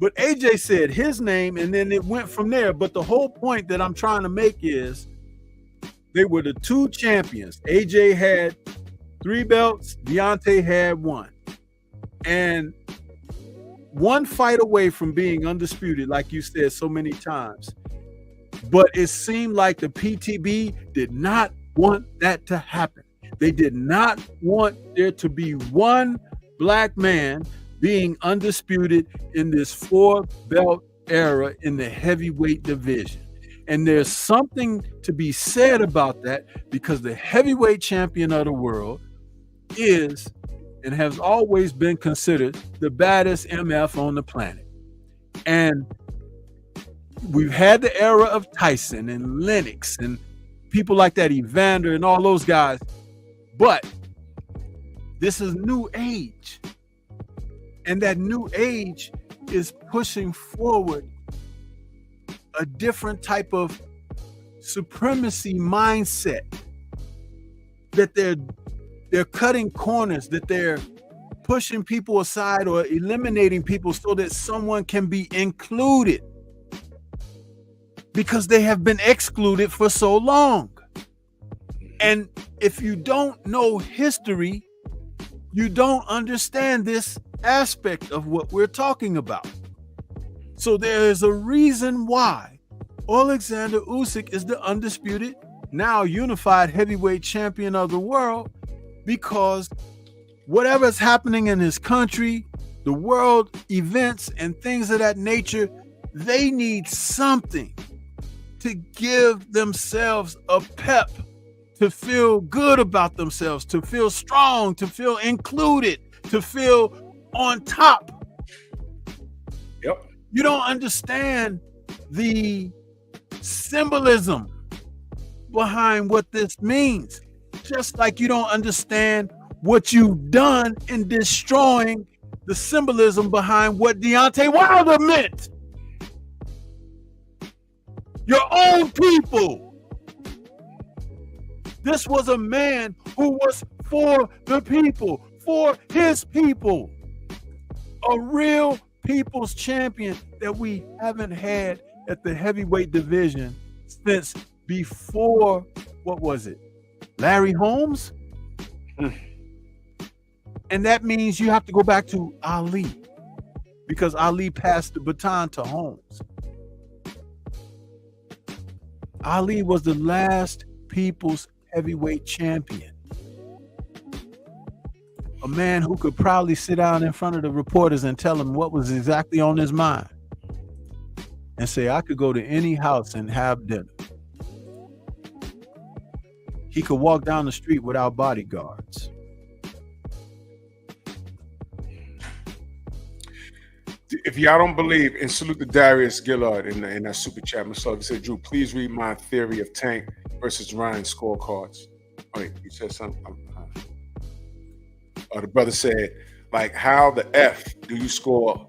But AJ said his name, and then it went from there. But the whole point that I'm trying to make is they were the two champions. AJ had 3 belts. Deontay had 1. And one fight away from being undisputed, like you said so many times. But it seemed like the PTB did not want that to happen. They did not want there to be one black man being undisputed in this 4-belt era in the heavyweight division. And there's something to be said about that because the heavyweight champion of the world is and has always been considered the baddest MF on the planet. And we've had the era of Tyson and Lennox and people like that, Evander and all those guys. But this is new age. And that new age is pushing forward a different type of supremacy mindset, that they're cutting corners, that they're pushing people aside or eliminating people so that someone can be included because they have been excluded for so long. And if you don't know history, you don't understand this aspect of what we're talking about. So there is a reason why Alexander Usyk is the undisputed, now unified heavyweight champion of the world, because whatever's happening in his country, the world events and things of that nature, they need something to give themselves a pep, to feel good about themselves, to feel strong, to feel included, to feel on top. Yep. You don't understand the symbolism behind what this means. Just like you don't understand what you've done in destroying the symbolism behind what Deontay Wilder meant. Your own people. This was a man who was for the people, for his people. A real people's champion that we haven't had at the heavyweight division since before, what was it? Larry Holmes? And that means you have to go back to Ali, because Ali passed the baton to Holmes. Ali was the last people's heavyweight champion. A man who could probably sit down in front of the reporters and tell them what was exactly on his mind. And say, I could go to any house and have dinner. He could walk down the street without bodyguards. If y'all don't believe, and salute to Darius Gillard in that super chat. Myself, he said, Drew, please read my theory of Tank versus Ryan scorecards. Oh, wait, you said something? The brother said, like, how the F do you score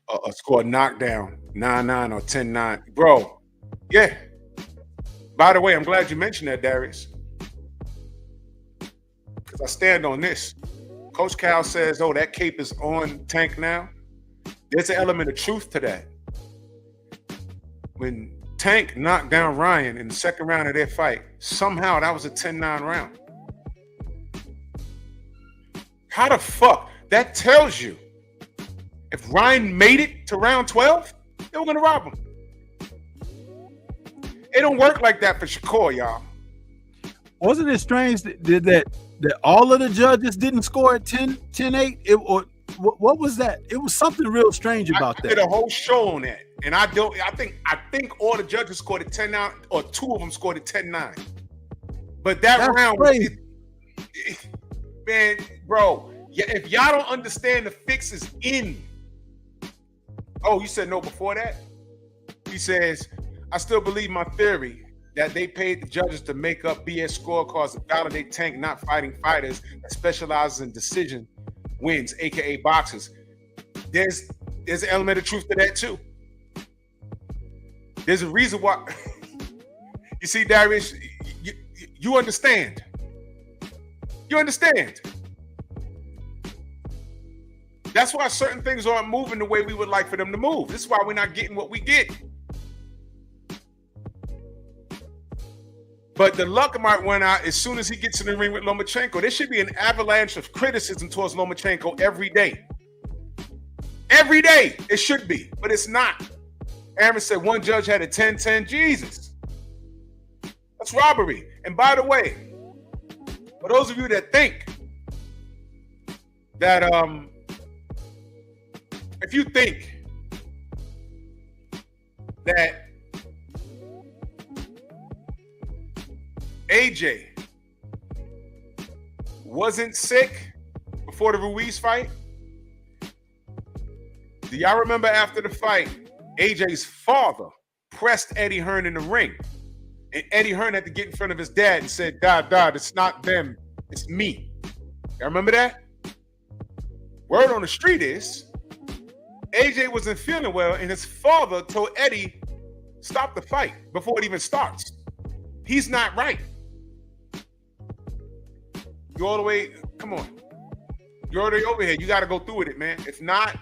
a knockdown 9-9 or 10-9? Bro, yeah. By the way, I'm glad you mentioned that, Darius. Because I stand on this. Coach Cal says, oh, that cape is on Tank now. There's an element of truth to that. When Tank knocked down Ryan in the second round of their fight, somehow that was a 10-9 round. How the fuck? That tells you if Ryan made it to round 12, they were going to rob him. It don't work like that for Shakur, y'all. Wasn't it strange that all of the judges didn't score at 10-8? What was that? It was something real strange about that. I did a whole show on that, and I think all the judges scored at 10-9, or two of them scored at 10-9. But that's round, crazy. Man, bro, if y'all don't understand the fix is in. Oh, you said no before that? He says, I still believe my theory that they paid the judges to make up BS scorecards to validate Tank not fighting fighters that specializes in decision wins, aka boxers. There's an element of truth to that too. There's a reason why. You see, Darius, you understand. You understand. That's why certain things aren't moving the way we would like for them to move. This is why we're not getting what we get. But the luck might run out as soon as he gets in the ring with Lomachenko. There should be an avalanche of criticism towards Lomachenko every day. Every day it should be, but it's not. Aaron said one judge had a 10-10. Jesus. That's robbery. And by the way, for those of you that think that if you think that AJ wasn't sick before the Ruiz fight, do y'all remember after the fight, AJ's father pressed Eddie Hearn in the ring, and Eddie Hearn had to get in front of his dad and said, Dad, it's not them, it's me. Y'all remember that? Word on the street is AJ wasn't feeling well, and his father told Eddie, stop the fight before it even starts. He's not right. You all the way, come on. You're already over here. You got to go through with it, man. If not,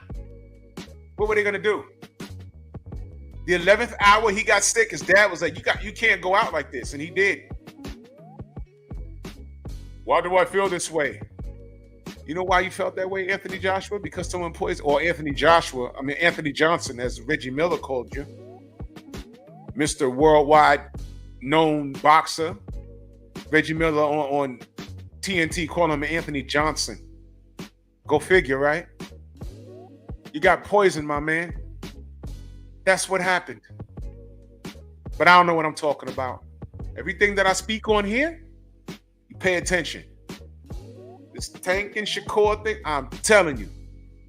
what were they going to do? The 11th hour he got sick, his dad was like, you can't go out like this. And he did. Why do I feel this way? You know why you felt that way, Anthony Joshua? Because someone poisoned, or Anthony Johnson, as Reggie Miller called you. Mr. Worldwide known boxer. Reggie Miller on TNT calling him Anthony Johnson. Go figure, right? You got poisoned, my man. That's what happened. but I don't know what I'm talking about. Everything that I speak on here, you pay attention. This Tank and Shakur thing, I'm telling you,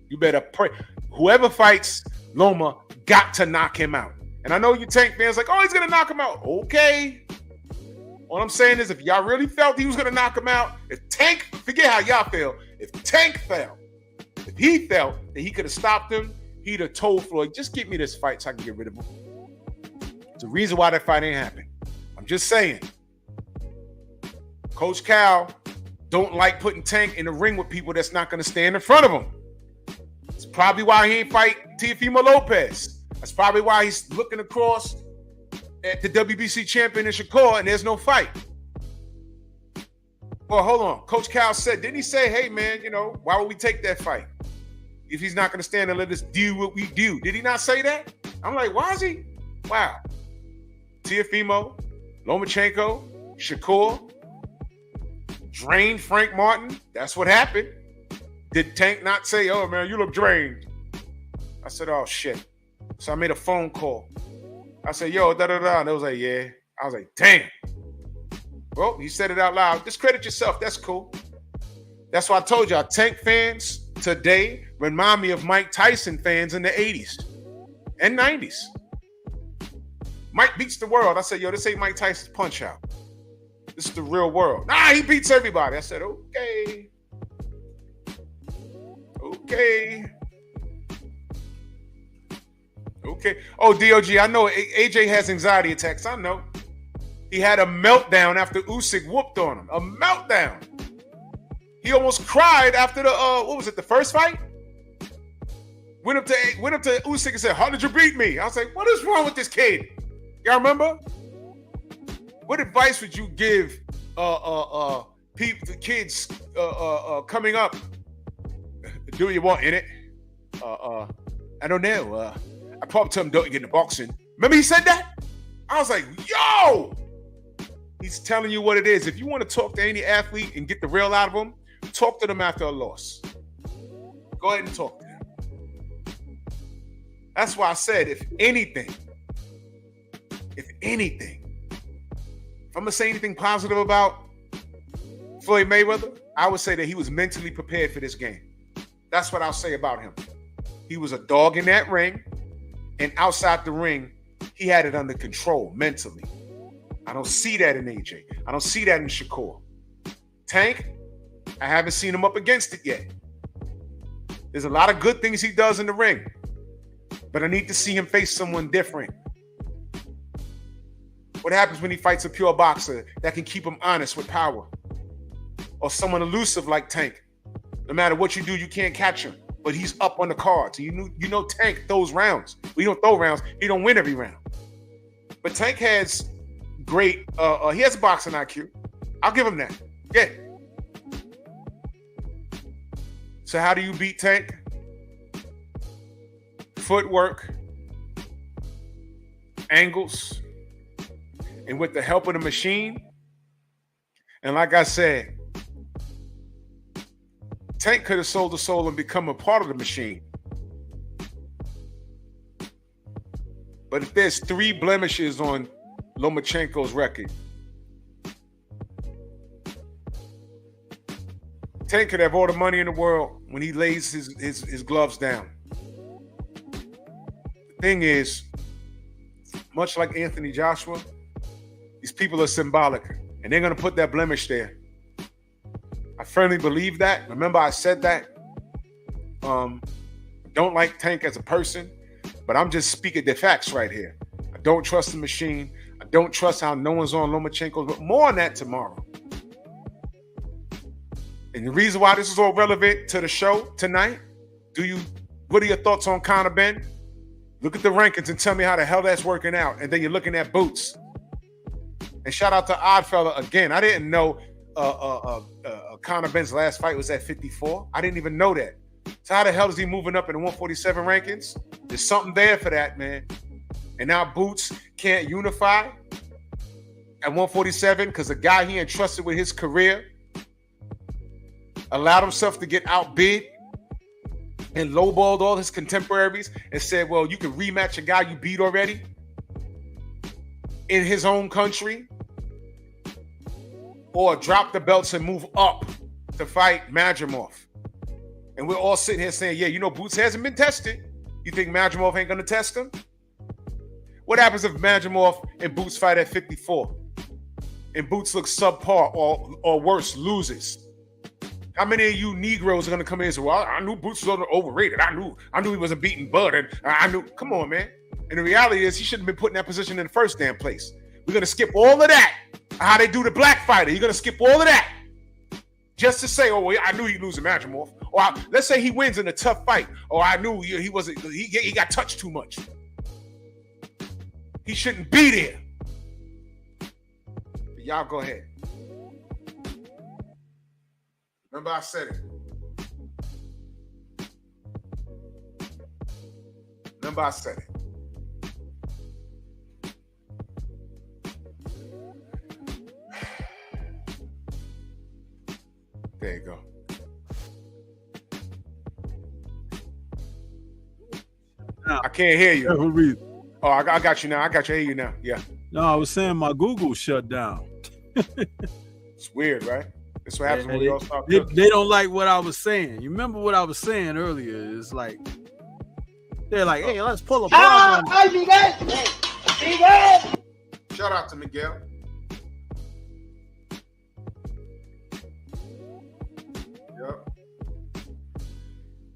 you better pray. Whoever fights Loma got to knock him out. And I know you Tank fans like, oh, he's going to knock him out. Okay. All I'm saying is if y'all really felt he was going to knock him out, if Tank, forget how y'all feel, if Tank felt, if he felt that he could have stopped him, he'd have told Floyd, just give me this fight so I can get rid of him. It's the reason why that fight ain't happened. I'm just saying. Coach Cal don't like putting Tank in the ring with people that's not going to stand in front of him. It's probably why he ain't fight Teofimo Lopez. That's probably why he's looking across at the WBC champion in Shakur and there's no fight. Well, hold on. Coach Cal said, didn't he say, hey, man, why would we take that fight if he's not going to stand and let us do what we do? Did he not say that? I'm like, why is he? Wow. Teofimo, Lomachenko, Shakur, drained Frank Martin. That's what happened. Did Tank not say, oh, man, you look drained? I said, oh, shit. So I made a phone call. I said, yo, da-da-da. And they was like, yeah. I was like, damn. Well, he said it out loud. Discredit yourself. That's cool. That's why I told y'all, Tank fans today remind me of Mike Tyson fans in the 80s and 90s. Mike beats the world. I said, yo, this ain't Mike Tyson's Punch-Out. This is the real world. Nah, he beats everybody. I said, okay. Okay. Oh, DOG, I know AJ has anxiety attacks. I know. He had a meltdown after Usyk whooped on him. A meltdown. He almost cried after the first fight? Went up to Usyk and said, how did you beat me? I was like, what is wrong with this kid? Y'all remember? What advice would you give the kids coming up? Do what you want in it? I don't know. I probably tell him don't get into boxing. Remember he said that? I was like, yo! He's telling you what it is. If you want to talk to any athlete and get the real out of them, talk to them after a loss. Go ahead and talk to them. That's why I said, if anything, if I'm going to say anything positive about Floyd Mayweather, I would say that he was mentally prepared for this game. That's what I'll say about him. He was a dog in that ring, and outside the ring, he had it under control mentally. I don't see that in AJ. I don't see that in Shakur. Tank, I haven't seen him up against it yet. There's a lot of good things he does in the ring, but I need to see him face someone different. What happens when he fights a pure boxer that can keep him honest with power? Or someone elusive like Tank. No matter what you do, you can't catch him. But he's up on the cards. You know Tank throws rounds. We don't throw rounds. He don't win every round. But Tank has great, he has a boxing IQ. I'll give him that. Yeah. So how do you beat Tank? Footwork, angles, and with the help of the machine. And like I said, Tank could have sold the soul and become a part of the machine. But if there's 3 blemishes on Lomachenko's record, Tank could have all the money in the world when he lays his gloves down. The thing is, much like Anthony Joshua, these people are symbolic, and they're going to put that blemish there. I firmly believe that. Remember, I said that. Don't like Tank as a person, but I'm just speaking the facts right here. I don't trust the machine. I don't trust how no one's on Lomachenko, but more on that tomorrow. And the reason why this is all relevant to the show tonight, what are your thoughts on Conor Benn? Look at the rankings and tell me how the hell that's working out. And then you're looking at boots. And shout out to Oddfella again. I didn't know Conor Benn's last fight was at 54. I didn't even know that. So how the hell is he moving up in the 147 rankings? There's something there for that, man. And now Boots can't unify at 147 because the guy he entrusted with his career allowed himself to get outbid and lowballed all his contemporaries and said, well, you can rematch a guy you beat already. in his own country, or drop the belts and move up to fight Madrimov. And we're all sitting here saying, yeah, you know, Boots hasn't been tested. You think Madrimov ain't going to test him? What happens if Madrimov and Boots fight at 54? And Boots looks subpar or worse, loses? How many of you Negroes are going to come in and say, well, I knew Boots was overrated. I knew he wasn't beating Bud. And I knew, come on, man. And the reality is he shouldn't have been put in that position in the first damn place. We're going to skip all of that. How they do the black fighter. You're going to skip all of that. Just to say, oh, well, I knew he'd lose to Madrimov. Or let's say he wins in a tough fight. Or I knew he got touched too much. He shouldn't be there. But y'all go ahead. Remember I said it. Remember I said it. There you go. I can't hear you. Oh, I got you now. I hear you now. Yeah. No, I was saying my Google shut down. It's weird, right? That's what happens when we all stop. They don't like what I was saying. You remember what I was saying earlier? It's like they're like, hey, let's pull a plug on. Shout out to Miguel. Yep.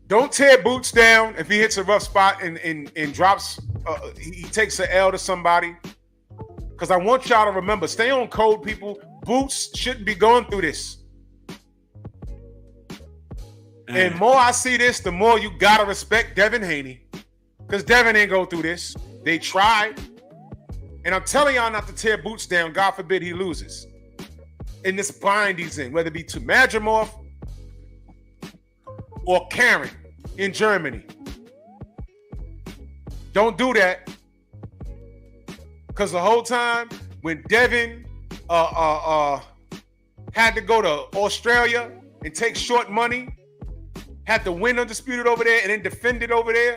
Don't tear Boots down if he hits a rough spot and drops. He takes an L to somebody. Because I want y'all to remember, stay on code, people. Boots shouldn't be going through this. And more I see this, the more you gotta respect Devin Haney. Because Devin ain't go through this. They tried. And I'm telling y'all not to tear Boots down. God forbid he loses. In this bind he's in, whether it be to Madrimov or Karen in Germany. Don't do that. Because the whole time when Devin had to go to Australia and take short money, had to win undisputed over there and then defend it over there,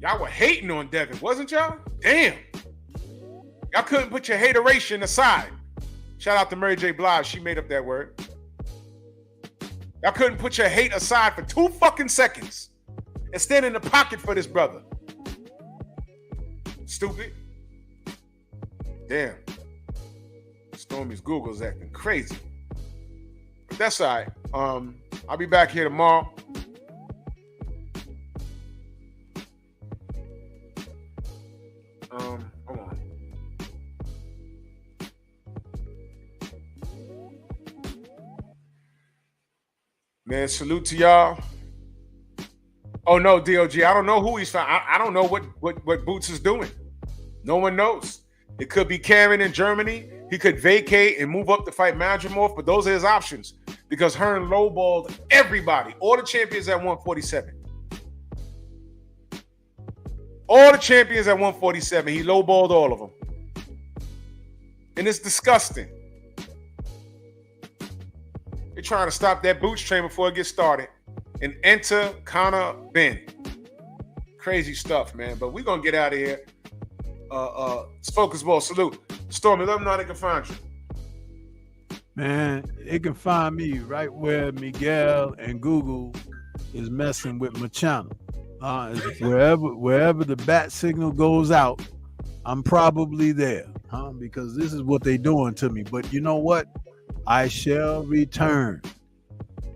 y'all were hating on Devin, wasn't y'all? Damn. Y'all couldn't put your hateration aside. Shout out to Mary J. Blige. She made up that word. Y'all couldn't put your hate aside for 2 fucking seconds and stand in the pocket for this brother. Stupid. Damn. Stormy's Google's acting crazy. But that's all right. I'll be back here tomorrow. Hold on. Man, salute to y'all. Oh no, DOG. I don't know who he's found. I don't know what Boots is doing. No one knows. It could be Karen in Germany. He could vacate and move up to fight Madrimov, but those are his options because Hearn lowballed everybody, all the champions at 147. All the champions at 147. He lowballed all of them. And it's disgusting. They're trying to stop that Boots train before it gets started. And enter Conor Benn. Crazy stuff, man. But we're going to get out of here. It's Focus Ball. Salute. Stormy, let them know how they can find you. Man, it can find me right where Miguel and Google is messing with my channel. Wherever the bat signal goes out, I'm probably there, because this is what they doing to me. But you know what? I shall return.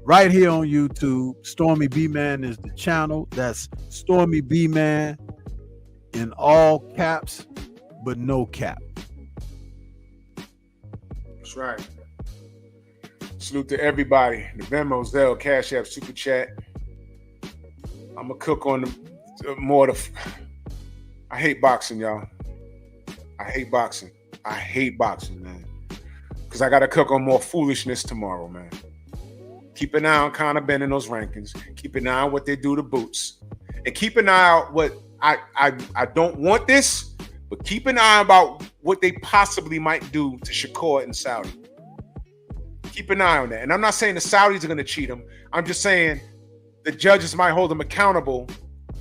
Right here on YouTube, Stormy B-Man is the channel. That's Stormy B-Man in all caps, but no cap. That's right. Salute to everybody. The Venmo, Zelle, Cash App, Super Chat. I'm going to cook on I hate boxing, y'all. I hate boxing. I hate boxing, man. Because I got to cook on more foolishness tomorrow, man. Keep an eye on Conor Benn in those rankings. Keep an eye on what they do to Boots. And keep an eye on what I don't want this, but keep an eye about what they possibly might do to Shakur and Saudi. Keep an eye on that. And I'm not saying the Saudis are going to cheat him. I'm just saying the judges might hold him accountable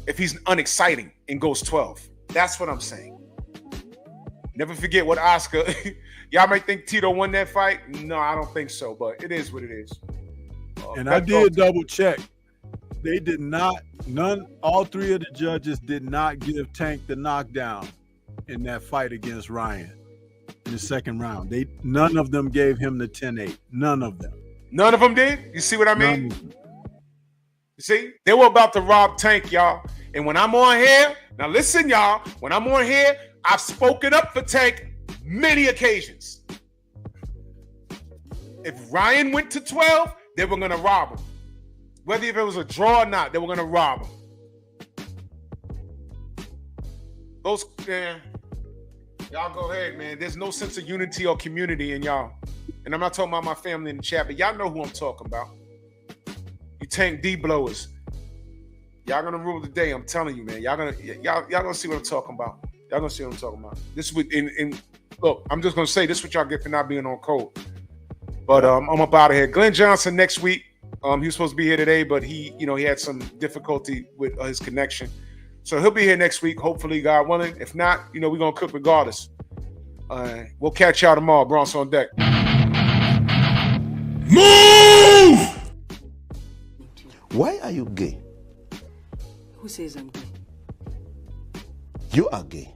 if he's unexciting and goes 12. That's what I'm saying. Never forget what Oscar. Y'all might think Tito won that fight. No, I don't think so, but it is what it is. And I did double check. They did not, all three of the judges did not give Tank the knockdown in that fight against Ryan in the second round. None of them gave him the 10-8. None of them. None of them did? You see what I mean? You see? They were about to rob Tank, y'all. And when I'm on here, now listen, y'all, when I'm on here, I've spoken up for Tank many occasions. If Ryan went to 12, they were going to rob him. Whether if it was a draw or not, they were going to rob him. Those, y'all go ahead, man. There's no sense of unity or community in y'all. And I'm not talking about my family in the chat, but y'all know who I'm talking about. You Tank D blowers. Y'all gonna rule the day. I'm telling you, man. Y'all gonna see what I'm talking about. Y'all gonna see what I'm talking about. This would look. I'm just gonna say this is what y'all get for not being on code. But I'm up out of here. Glenn Johnson next week. He was supposed to be here today, but he had some difficulty with his connection. So he'll be here next week, hopefully, God willing. If not, we're gonna cook regardless. We'll catch y'all tomorrow. Bronx on deck. Move! Why are you gay? Who says I'm gay? You are gay.